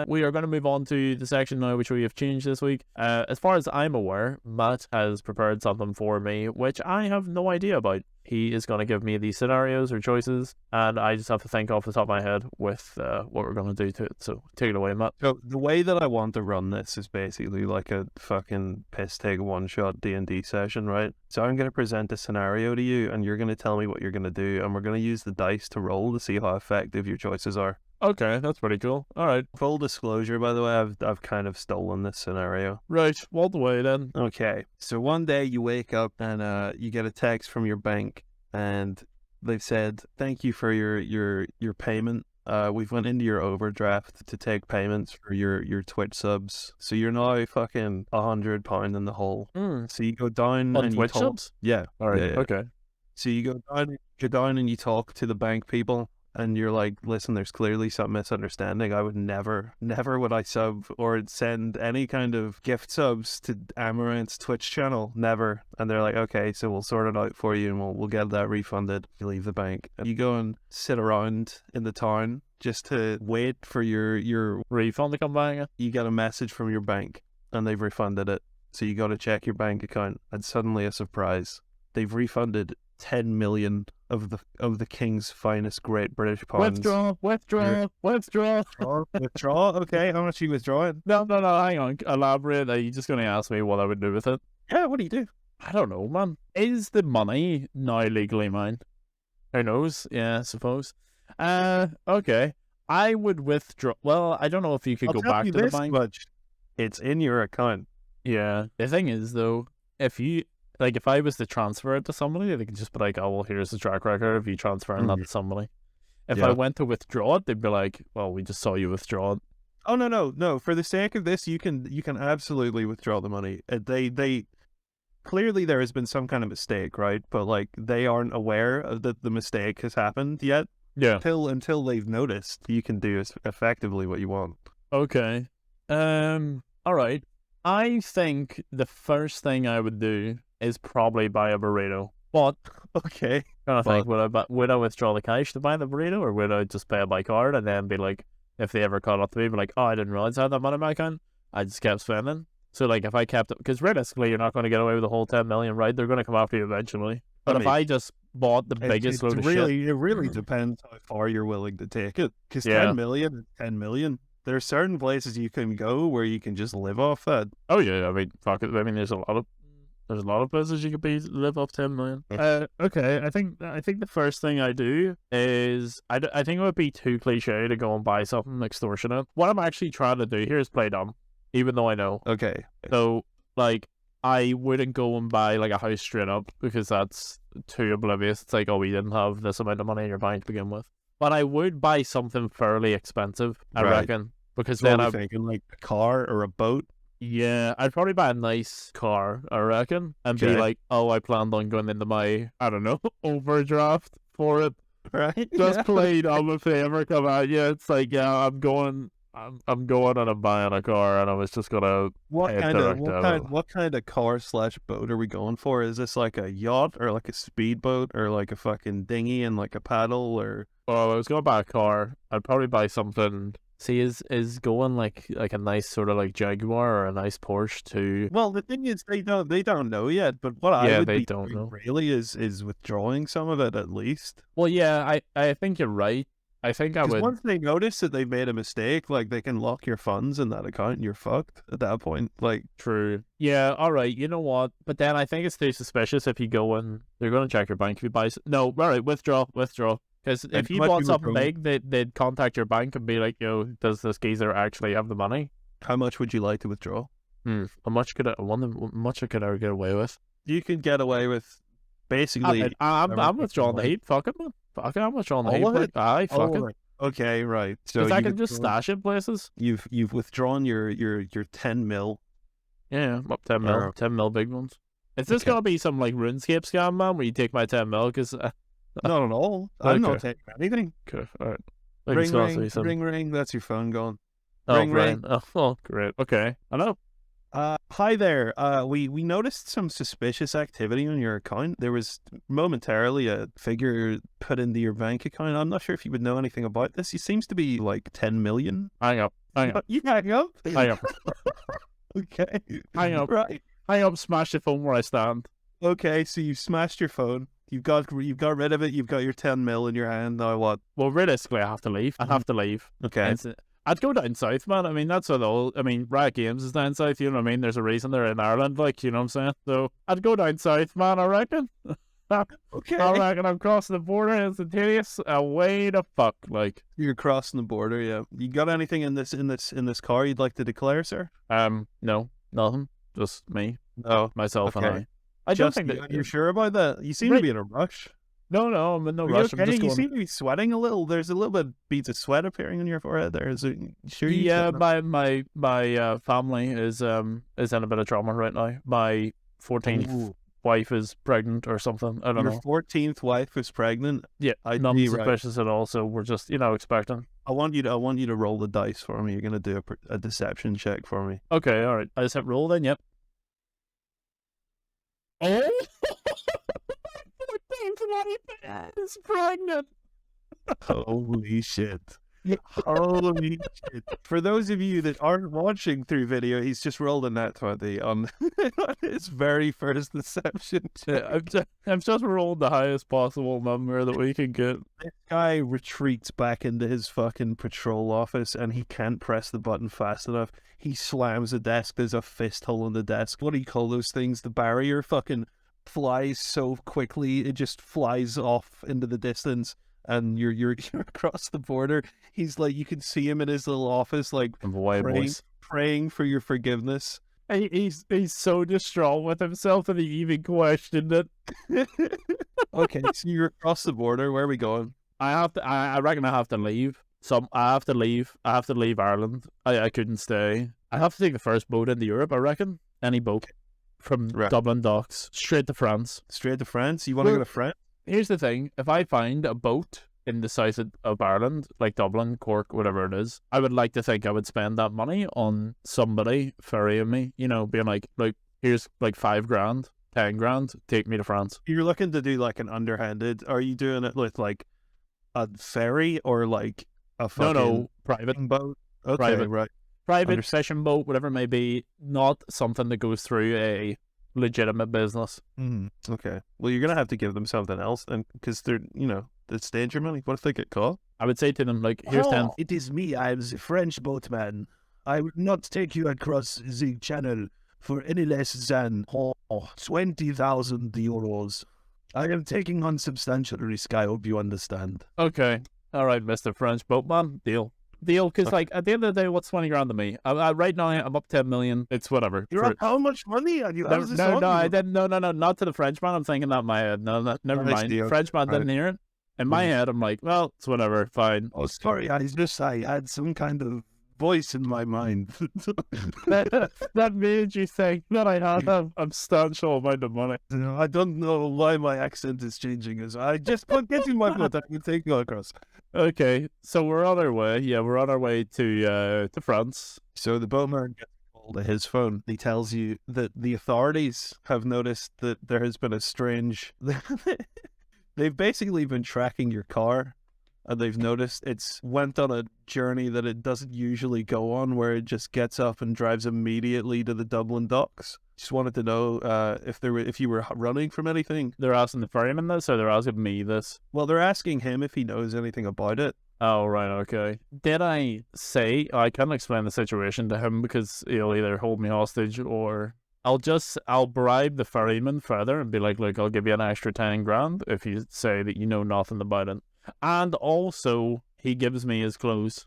we are going to move on to the section now, which we have changed this week. As far as I'm aware, Matt has prepared something for me, which I have no idea about. He is going to give me these scenarios or choices, and I just have to think off the top of my head with what we're going to do to it. So take it away, Matt. So the way that I want to run this is basically like a fucking PISSTAKE one-shot D&D session, right? So I'm going to present a scenario to you, and you're going to tell me what you're going to do, and we're going to use the dice to roll to see how effective your choices are. Okay, that's pretty cool. All right. Full disclosure, by the way, I've kind of stolen this scenario. Right, walk the way then. Okay, so one day you wake up and you get a text from your bank, and they've said, thank you for your payment. We've went into your overdraft to take payments for your Twitch subs. So you're now fucking £100 in the hole. So you go down On and Twitch you talk. subs? Yeah. All right, yeah, yeah. okay. So you go down and you talk to the bank people, and you're like, listen, there's clearly some misunderstanding. I would never would I sub or send any kind of gift subs to Amaranth's Twitch channel. Never. And they're like, okay, so we'll sort it out for you and we'll get that refunded. You leave the bank. And you go and sit around in the town just to wait for your refund to come back. You get a message from your bank and they've refunded it. So you got to check your bank account, and suddenly a surprise. They've refunded 10 million of the king's finest Great British pounds. Withdraw. Okay, how much are you withdrawing? No, hang on. Elaborate. Are you just going to ask me what I would do with it? Yeah, what do you do? I don't know, man. Is the money now legally mine? Who knows? Yeah, I suppose. Okay. I would withdraw. Well, I don't know if you could go back to the bank. Much. It's in your account. Yeah. The thing is, though, if I was to transfer it to somebody, they could just be like, oh, well, here's the track record of you transferring that to somebody. If I went to withdraw it, they'd be like, well, we just saw you withdraw it. Oh, no. For the sake of this, you can absolutely withdraw the money. They clearly there has been some kind of mistake, right? But like they aren't aware that the mistake has happened yet. Yeah. Until they've noticed, you can do effectively what you want. Okay. All right. I think the first thing I would do is probably buy a burrito. But okay, I think would I withdraw the cash to buy the burrito, or would I just pay it by card and then be like, if they ever caught up to me, be like, oh, I didn't realize I had that money in my account. I just kept spending. So like, if I kept it, because realistically, you're not going to get away with the whole 10 million, right? They're going to come after you eventually. But if I just bought the biggest load of shit, it really depends how far you're willing to take it. Because 10 million is 10 million. There are certain places you can go where you can just live off that. Oh yeah, I mean, fuck it. I mean, there's a lot of places you could live off 10 million. Okay, I think the first thing I do is I think it would be too cliche to go and buy something extortionate. What I'm actually trying to do here is play dumb, even though I know. Okay. So like, I wouldn't go and buy like a house straight up because that's too oblivious. It's like, oh, we didn't have this amount of money in your bank to begin with. But I would buy something fairly expensive, I reckon, because so then I'm thinking like a car or a boat. Yeah, I'd probably buy a nice car, I reckon, and be like, oh, I planned on going into my, I don't know, overdraft for it. Right. Just play dumb if they ever come out. Yeah, it's like, yeah, I'm going and I'm buying a car, and I was just gonna. What kind of car/boat are we going for? Is this like a yacht or like a speedboat or like a fucking dinghy and like a paddle or? Oh, I was gonna buy a car. I'd probably buy something. See, is going like a nice sort of like Jaguar or a nice Porsche too. Well, the thing is, they don't know yet. But what I would be doing really is withdrawing some of it at least. Well, yeah, I think you're right. I think I would. Once they notice that they've made a mistake, like they can lock your funds in that account and you're fucked at that point. Like, true. Yeah, all right. You know what? But then I think it's too suspicious if you go and they're going to check your bank if you buy. No, all right, withdraw. Because if you bought something big, they'd contact your bank and be like, yo, does this geezer actually have the money? How much would you like to withdraw? How much could I get away with? You can get away with basically. I'm withdrawing the heap. Fuck it, man. Fuck it, I'm withdrawing the heap. Aye, fuck it. Okay, right. So I can just stash it places. You've withdrawn your 10 mil. Yeah, up 10 mil. 10 mil big ones. Is this gonna be some like RuneScape scam, man, where you take my 10 mil? Because not at all. I'm not taking anything. Okay, all right. Ring. That's your phone going. Ring. Oh, great. Okay, I know. Hi there. We noticed some suspicious activity on your account. There was momentarily a figure put into your bank account. I'm not sure if you would know anything about this. It seems to be like 10 million. Hang up. You hang up? Hang up. Okay. Hang up. Right. Hang up. Smash the phone where I stand. Okay, so you've smashed your phone. You've got rid of it. You've got your 10 mil in your hand. Now what? Well, realistically, I have to leave. Okay. I'd go down south, man. I mean, that's what Riot Games is down south, you know what I mean? There's a reason they're in Ireland, like, you know what I'm saying? So, I'd go down south, man, I reckon. Okay. I reckon I'm crossing the border instantaneous. Way to fuck, like. You're crossing the border, yeah. You got anything in this car you'd like to declare, sir? No, nothing. Just me. Oh, myself okay. and I. I don't think that. You're sure about that? You seem to be in a rush. No, I'm in no rush. Okay? You seem to be sweating a little. There's a little bit of beads of sweat appearing on your forehead there. Is it sure? Yeah, my family is in a bit of trauma right now. My 14th wife is pregnant or something. I don't Your know. 14th wife is pregnant. Yeah, I'd nothing be right. suspicious at all. So we're just, expecting. I want you to roll the dice for me. You're gonna do a deception check for me. Okay, all right. I just hit roll then. Yep. Oh, 14th wife is pregnant. Holy shit. Holy shit. For those of you that aren't watching through video, he's just rolled a nat 20 on his very first deception check. Yeah, I've just rolled the highest possible number that we can get. This guy retreats back into his fucking patrol office and he can't press the button fast enough. He slams the desk. There's a fist hole in the desk. What do you call those things? The barrier fucking flies so quickly. It just flies off into the distance. And you're across the border. He's like, you can see him in his little office, like praying for your forgiveness. He's so distraught with himself that he even questioned it. Okay, so you're across the border. Where are we going? I reckon I have to leave. I have to leave. I have to leave Ireland. I couldn't stay. I have to take the first boat into Europe, I reckon. Any boat from Dublin docks straight to France. Straight to France? You want to go to France? Here's the thing. If I find a boat in the south of Ireland, like Dublin, Cork, whatever it is, I would like to think I would spend that money on somebody ferrying me, being like, here's like $5,000, $10,000, take me to France. You're looking to do like an underhanded. Are you doing it with like a ferry or like a fucking private boat? Okay, private, right. Private fishing boat, whatever it may be, not something that goes through a legitimate business. Okay. Well, you're gonna have to give them something else, and because they're, it's danger money. What if they get caught? I would say to them, like, here's 10. It is me. I am the French boatman. I would not take you across the channel for any less than 20,000 euros. I am taking on substantial risk. I hope you understand. Okay. All right, Mr. French boatman. Deal, because like at the end of the day, what's 20 grand to me? Right now I'm up 10 million. It's whatever. You're up how much money? Are you? No, I didn't. No, not to the Frenchman. I'm thinking that in my head. No, never mind. Frenchman didn't hear it. In my head, I'm like, well, it's whatever. Fine. Oh, sorry. I had some kind of voice in my mind. that made you think that I had a substantial amount of money. I don't know why my accent is changing. I just get in my foot. I can take you across. Okay, so we're on our way. Yeah, we're on our way to France. So the boatman gets hold of his phone. He tells you that the authorities have noticed that there has been a strange... They've basically been tracking your car, and they've noticed it's went on a journey that it doesn't usually go on, where it just gets up and drives immediately to the Dublin docks. Just wanted to know if you were running from anything. They're asking the ferryman this, or they're asking me this? Well, they're asking him if he knows anything about it. Oh, right, okay. Did I say I can't explain the situation to him because he'll either hold me hostage or I'll bribe the ferryman further and be like, look, I'll give you an extra 10 grand if you say that you know nothing about it. And also, he gives me his clothes.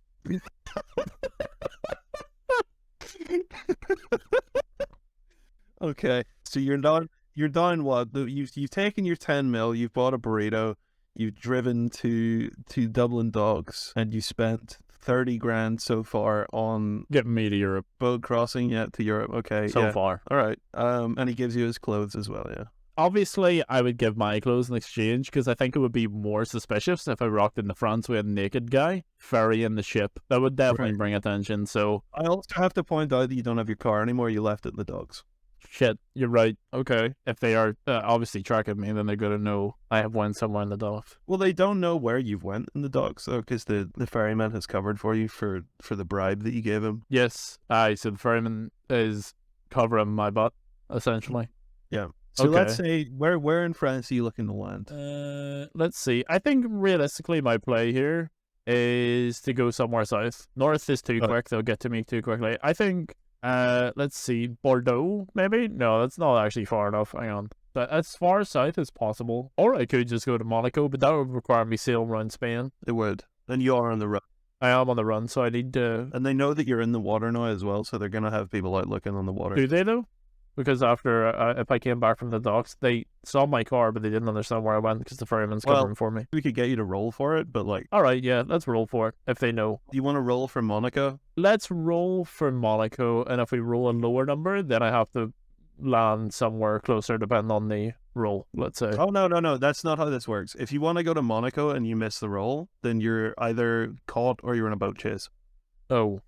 Okay, so you're down what? You've taken your 10 mil, you've bought a burrito, you've driven to Dublin docks, and you spent 30 grand so far on getting me to Europe. Boat crossing, to Europe. Okay, so far. All right. And he gives you his clothes as well, yeah. Obviously, I would give my clothes in exchange because I think it would be more suspicious if I rocked into France with a naked guy ferrying the ship. That would definitely bring attention. So I also have to point out that you don't have your car anymore. You left it in the docks. Shit, you're right. Okay. If they are obviously tracking me, then they're going to know I have went somewhere in the docks. Well, they don't know where you've went in the docks, though, because the ferryman has covered for you for the bribe that you gave him. Yes. So the ferryman is covering my butt, essentially. Yeah. So let's say, where in France are you looking to land? Let's see. I think realistically my play here is to go somewhere south. North is too quick. They'll get to me too quickly. I think... let's see, Bordeaux, maybe? No, that's not actually far enough. Hang on. But as far south as possible. Or I could just go to Monaco, but that would require me sailing around Spain. It would. And you are on the run. I am on the run, so I need to... And they know that you're in the water now as well, so they're going to have people out looking on the water. Do they, though? Because after, if I came back from the docks, they saw my car, but they didn't understand where I went because the ferryman's covering for me. We could get you to roll for it, but like... All right, yeah, let's roll for it, if they know. Do you want to roll for Monaco? Let's roll for Monaco, and if we roll a lower number, then I have to land somewhere closer depending on the roll, let's say. Oh, no. That's not how this works. If you want to go to Monaco and you miss the roll, then you're either caught or you're in a boat chase. Oh,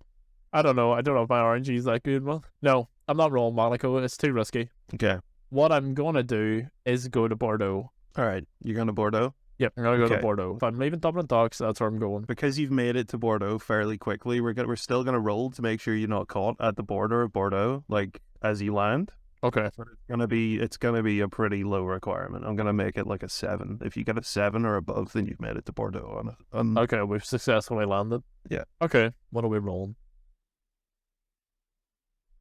I don't know. I don't know if my RNG is that good. Well, no, I'm not rolling Monaco. It's too risky. Okay. What I'm going to do is go to Bordeaux. All right. You're going to Bordeaux? Yep, I'm going to go to Okay. Bordeaux. If I'm leaving Dublin Docks, that's where I'm going. Because you've made it to Bordeaux fairly quickly, we're still going to roll to make sure you're not caught at the border of Bordeaux, like, as you land. Okay. But it's gonna be a pretty low requirement. I'm gonna make it like a 7. If you get a 7 or above, then you've made it to Bordeaux. Okay, we've successfully landed. Yeah. Okay, what are we rolling?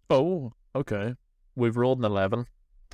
Oh, okay. We've rolled an 11.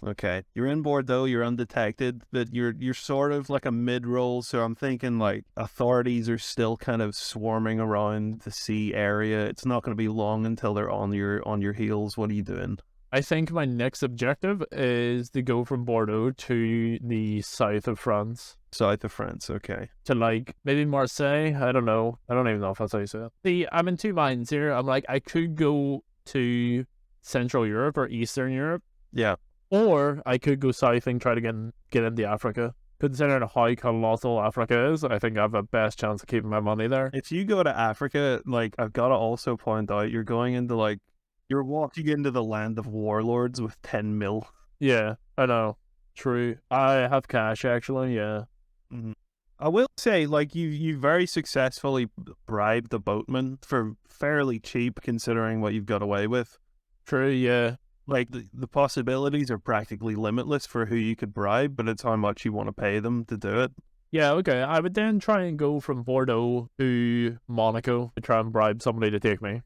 Okay, you're in Bordeaux. You're undetected, but you're sort of like a mid-roll. So I'm thinking like authorities are still kind of swarming around the sea area. It's not going to be long until they're on your heels. What are you doing? I think my next objective is to go from Bordeaux to the south of France. South of France. Okay. To like maybe Marseille. I don't know. I don't even know if that's how you say it. See, I'm in two minds here. I'm like, I could go to Central Europe or Eastern Europe, Yeah. or I could go south and try to get into Africa. Considering how colossal Africa is, I think I have a best chance of keeping my money there. If you go to Africa, like I've got to also point out, you're going into like you're walking into the land of warlords with 10 mil. Yeah, I know. True. I have cash actually. Yeah. Mm-hmm. I will say, like, you very successfully bribed the boatman for fairly cheap, considering what you've got away with. True. Yeah. Like, the possibilities are practically limitless for who you could bribe, but it's how much you want to pay them to do it. Yeah. Okay. I would then try and go from Bordeaux to Monaco to try and bribe somebody to take me.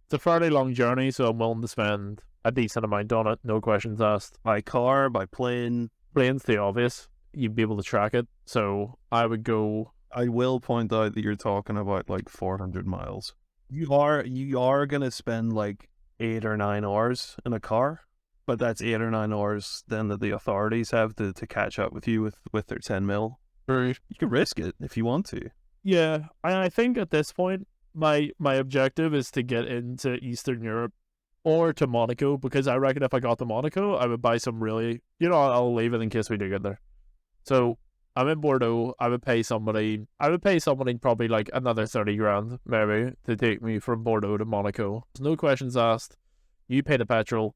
It's a fairly long journey, so I'm willing to spend a decent amount on it. No questions asked. By car, by plane. Plane's the obvious. You'd be able to track it. So I would go. I will point out that you're talking about like 400 miles. You are gonna spend like 8 or 9 hours in a car, but that's 8 or 9 hours then that the authorities have to catch up with you with their 10 mil. Right. You can risk it if you want to. Yeah, I think at this point my objective is to get into Eastern Europe or to Monaco, because I reckon if I got to Monaco, I would buy some really, I'll leave it in case we do get there. So I'm in Bordeaux. I would pay somebody probably like another 30 grand maybe to take me from Bordeaux to Monaco. There's no questions asked. You pay the petrol,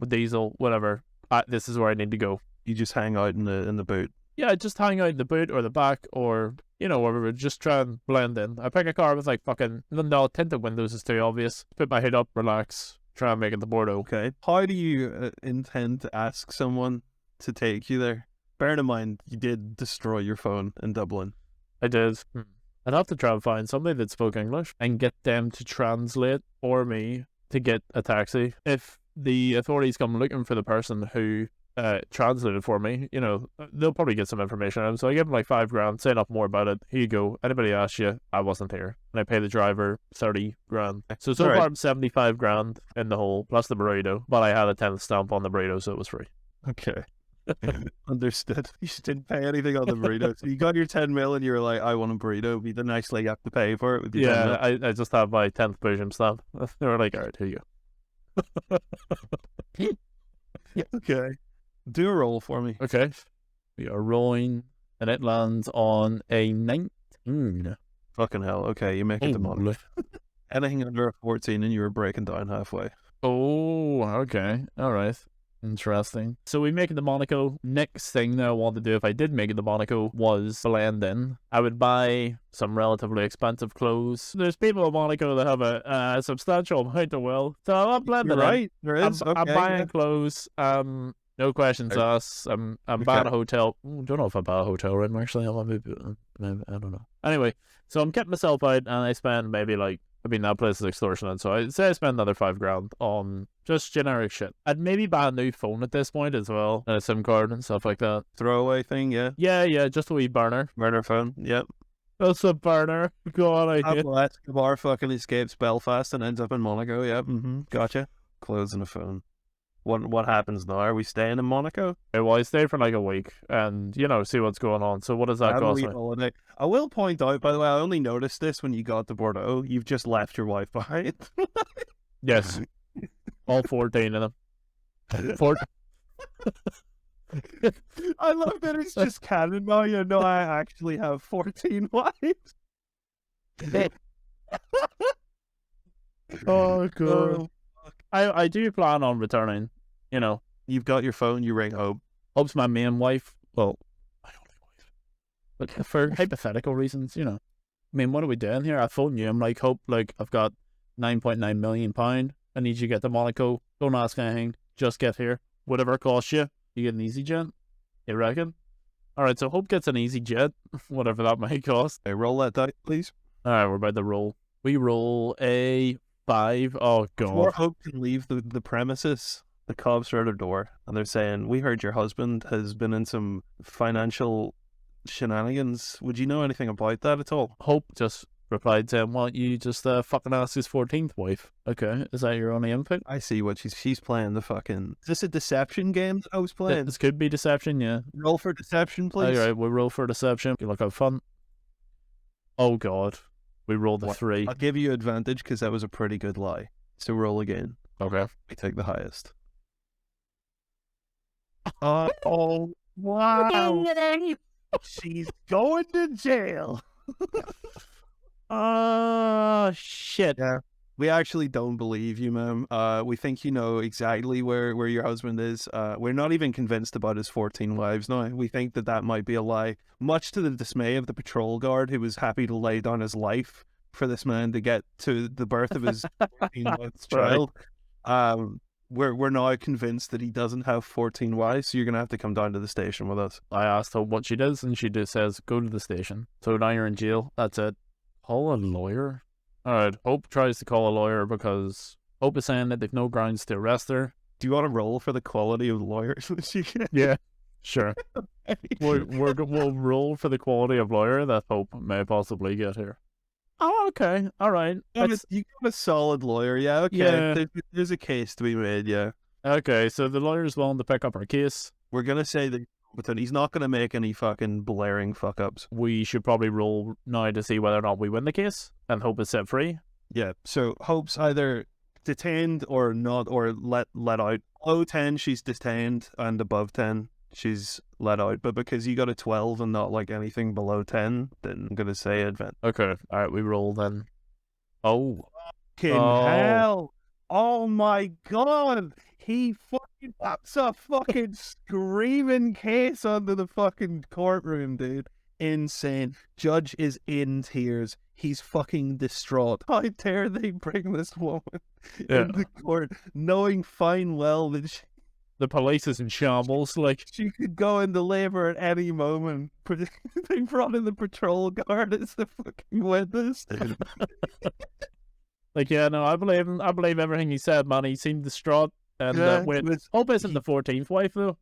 diesel, whatever. This is where I need to go. You just hang out in the boot. Yeah, just hang out in the boot or the back or, wherever. Just try and blend in. I pick a car with like fucking, no, tinted windows is too obvious. Put my head up, relax, try and make it to Bordeaux. Okay. How do you intend to ask someone to take you there? Bearing in mind, you did destroy your phone in Dublin. I did. I'd have to try and find somebody that spoke English and get them to translate for me to get a taxi. If the authorities come looking for the person who translated for me, they'll probably get some information out of him. So I give him like 5 grand, say enough more about it. Here you go. Anybody asks you, I wasn't here. And I pay the driver 30 grand. So far I'm 75 grand in the hole, plus the burrito. But I had a 10th stamp on the burrito, so it was free. Okay. Understood. You just didn't pay anything on the burrito. So you got your 10 mil and you were like, I want a burrito. You didn't actually have to pay for it with your 10 mil. I just have my 10th Belgium stamp. They were like, all right, here you go. Okay. Do a roll for me. Okay. We are rolling, and it lands on a 19. Fucking hell. Okay, you make it to Monaco. Anything under a 14 and you were breaking down halfway. Oh, okay. All right. Interesting. So we make it to Monaco. Next thing that I want to do if I did make it to Monaco was blend in. I would buy some relatively expensive clothes. There's people in Monaco that have a substantial amount of wealth. So I'm blending You're right. There is. I'm buying clothes. No questions asked. I'm buying a hotel. Don't know if I buy a hotel room actually. Maybe, I don't know. Anyway, so I'm getting myself out and I spend maybe that place is extortionate. So I'd say I spend another 5 grand on just generic shit. I'd maybe buy a new phone at this point as well, and a SIM card and stuff like that. Throwaway thing, yeah. Yeah, just a wee burner. Burner phone, yep. That's a burner. Go on, I get. Pablo Escobar fucking escapes Belfast and ends up in Monaco, yep. Gotcha. Clothes and a phone. What happens now? Are we staying in Monaco? Well, I stay for like a week and, see what's going on. So what does that cost me? Holiday. I will point out, by the way, I only noticed this when you got to Bordeaux. You've just left your wife behind. Yes. All 14 of them. I love that it's just canon now. You know, I actually have 14 wives. Oh, God. Oh, I do plan on returning, you know. you've got your phone, you ring Hope. Hope's my main wife. Well, my only wife. But for hypothetical reasons, you know. I mean, what are we doing here? I phone you. I'm like, Hope, like, I've got £9.9 million. I need you to get to Monaco. Don't ask anything. Just get here. Whatever it costs you, you get an easy jet. You reckon? Alright, so Hope gets an easy jet, whatever that might cost. Hey, roll that die, please. Alright, we're about to roll. We roll a 5. Oh, Before God. Hope can leave the premises, the cops are at her door, and they're saying, "We heard your husband has been in some financial shenanigans. Would you know anything about that at all?" Hope just replied saying, "Why don't you just fucking ask his 14th wife?" Okay, is that your only input? I see what she's playing the fucking... Is this a deception game that I was playing? This could be deception, yeah. Roll for deception, please. Alright, we'll roll for deception. You look have fun. Oh, God. We rolled a 3. I'll give you advantage because that was a pretty good lie. So roll again. Okay. We take the highest. Oh, wow. She's going to jail. Oh, shit. Yeah. We actually don't believe you, ma'am. We think you know exactly where your husband is. We're not even convinced about his 14 wives now. We think that might be a lie, much to the dismay of the patrol guard who was happy to lay down his life for this man to get to the birth of his 14-month child. We're now convinced that he doesn't have 14 wives, so you're going to have to come down to the station with us. I asked her what she does, and she just says, go to the station. So now you're in jail. That's it. Call a lawyer? Alright, Hope tries to call a lawyer because Hope is saying that they've no grounds to arrest her. Do you want to roll for the quality of lawyers that she gets? Yeah, sure. We'll roll for the quality of lawyer that Hope may possibly get here. Oh, okay. Alright. You got a solid lawyer, yeah, okay. Yeah. There's a case to be made, yeah. Okay, so the lawyer's willing to pick up our case. We're going to say that he's not going to make any fucking blaring fuck-ups. We should probably roll now to see whether or not we win the case, and Hope is set free. Yeah, so Hope's either detained or not, or let out. Below 10, she's detained, and above 10, she's let out. But because you got a 12 and not like anything below 10, then I'm going to say advent. Okay, alright, we roll then. Oh. Fucking Oh. hell. Oh my God. He fucking pops a fucking screaming case onto the fucking courtroom, dude. Insane. Judge is in tears. He's fucking distraught. How dare they bring this woman into court, knowing fine well that The police is in shambles, like... she could go into labor at any moment. They brought in the patrol guard as the fucking witness. Like, yeah, no, I believe him. I believe everything he said, man. He seemed distraught. And Yeah, wait, it was- Hope isn't the 14th wife, though.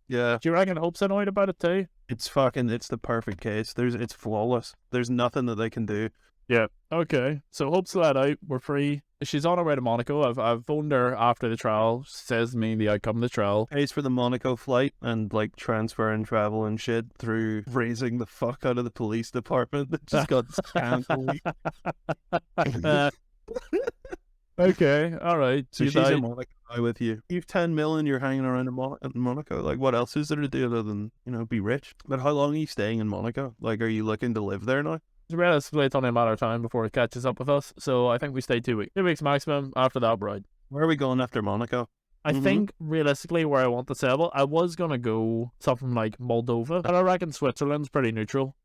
Yeah, Do you reckon Hope's annoyed about it, too? it's the perfect case. It's flawless. There's nothing that they can do. Yeah. Okay. So Hope's let out. We're free. She's on her way to Monaco. I've phoned her after the trial. She says to me the outcome of the trial. Pays for the Monaco flight and like transfer and travel and shit through raising the fuck out of the police department that just got scammed. Okay. All right. So She's she's out. in Monaco now with you. You've 10 million, you're hanging around in Monaco. Like, what else is there to do other than, be rich? But how long are you staying in Monaco? Like, are you looking to live there now? Realistically, it's only a matter of time before it catches up with us. So I think we stay 2 weeks. 2 weeks maximum. After that, we're out. Where are we going after Monaco? I Mhm. think realistically where I want to settle, I was gonna go something like Moldova, but I reckon Switzerland's pretty neutral.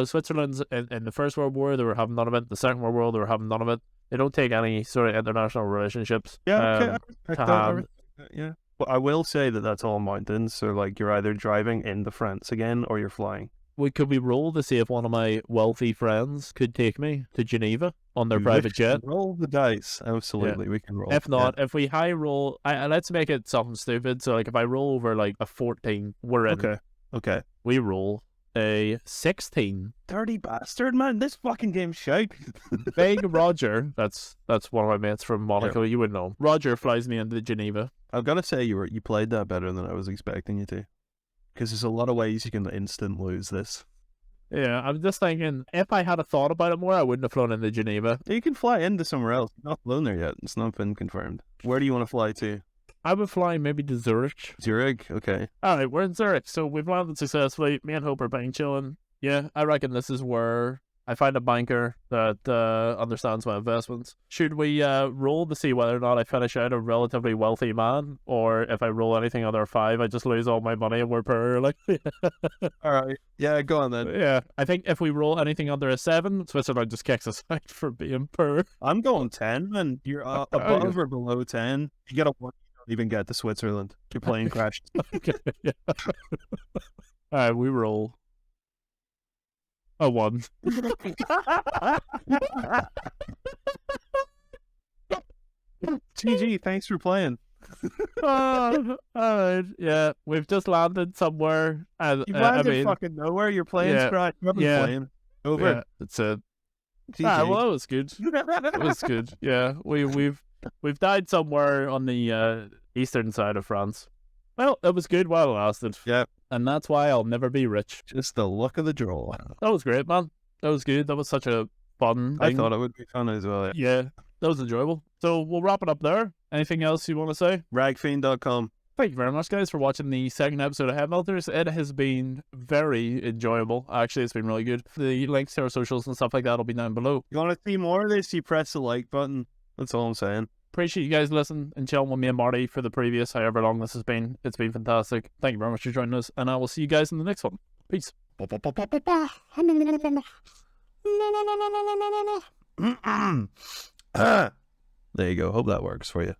Switzerland's in the First World War, they were having none of it. The Second World War, they were having none of it. They don't take any sort of international relationships. Yeah, okay. I to respect that, have. Yeah. But I will say that that's all mountains. So, like, you're either driving into France again or you're flying. Could we roll to see if one of my wealthy friends could take me to Geneva on their We private can jet? Roll the dice. Absolutely, we can roll. If not, if we high roll, let's make it something stupid. So, like, if I roll over like a 14, we're in. Yeah. Okay. We roll a 16. Dirty bastard, man. This fucking game's shite. Big Roger, that's one of my mates from Monaco. You would know. Roger flies me into Geneva. I've got to say, you played that better than I was expecting you to. Because there's a lot of ways you can instant lose this. Yeah, I'm just thinking, if I had a thought about it more, I wouldn't have flown into Geneva. You can fly into somewhere else. You've not flown there yet. It's not been confirmed. Where do you want to fly to? I would fly maybe to Zurich. Zurich, okay. Alright, we're in Zurich, so we've landed successfully. Me and Hope are bang chilling. Yeah, I reckon this is where I find a banker that understands my investments. Should we roll to see whether or not I finish out a relatively wealthy man, or if I roll anything under a 5, I just lose all my money and we're poor? Like, Alright. Yeah, go on then. yeah, I think if we roll anything under a 7, Switzerland just kicks us out for being poor. I'm going 10, man. You're above or below 10. You get a 1, you don't even get to Switzerland. Your plane crashed. Okay, yeah. Alright, we roll a 1. GG, thanks for playing. Alright, yeah, we've just landed somewhere. And, You landed I mean, fucking nowhere. Your plane's yeah, crashed. You're yeah. playing. Over. yeah, it's a GG. well, that was good. It was good. Yeah, we've died somewhere on the eastern side of France. Well, it was good while it lasted. Yep. And that's why I'll never be rich. Just the luck of the draw. That was great, man. That was good. That was such a fun I thing. thought it would be fun as well. Yeah, that was enjoyable. So we'll wrap it up there. Anything else you want to say? Ragfiend.com. Thank you very much, guys, for watching the second episode of Head Melters. It has been very enjoyable. Actually, it's been really good. The links to our socials and stuff like that will be down below. You want to see more of this? You press the like button. That's all I'm saying. Appreciate you guys listening and chilling with me and Marty for the previous however long this has been. It's been fantastic. Thank you very much for joining us, and I will see you guys in the next one. Peace. There you go. Hope that works for you.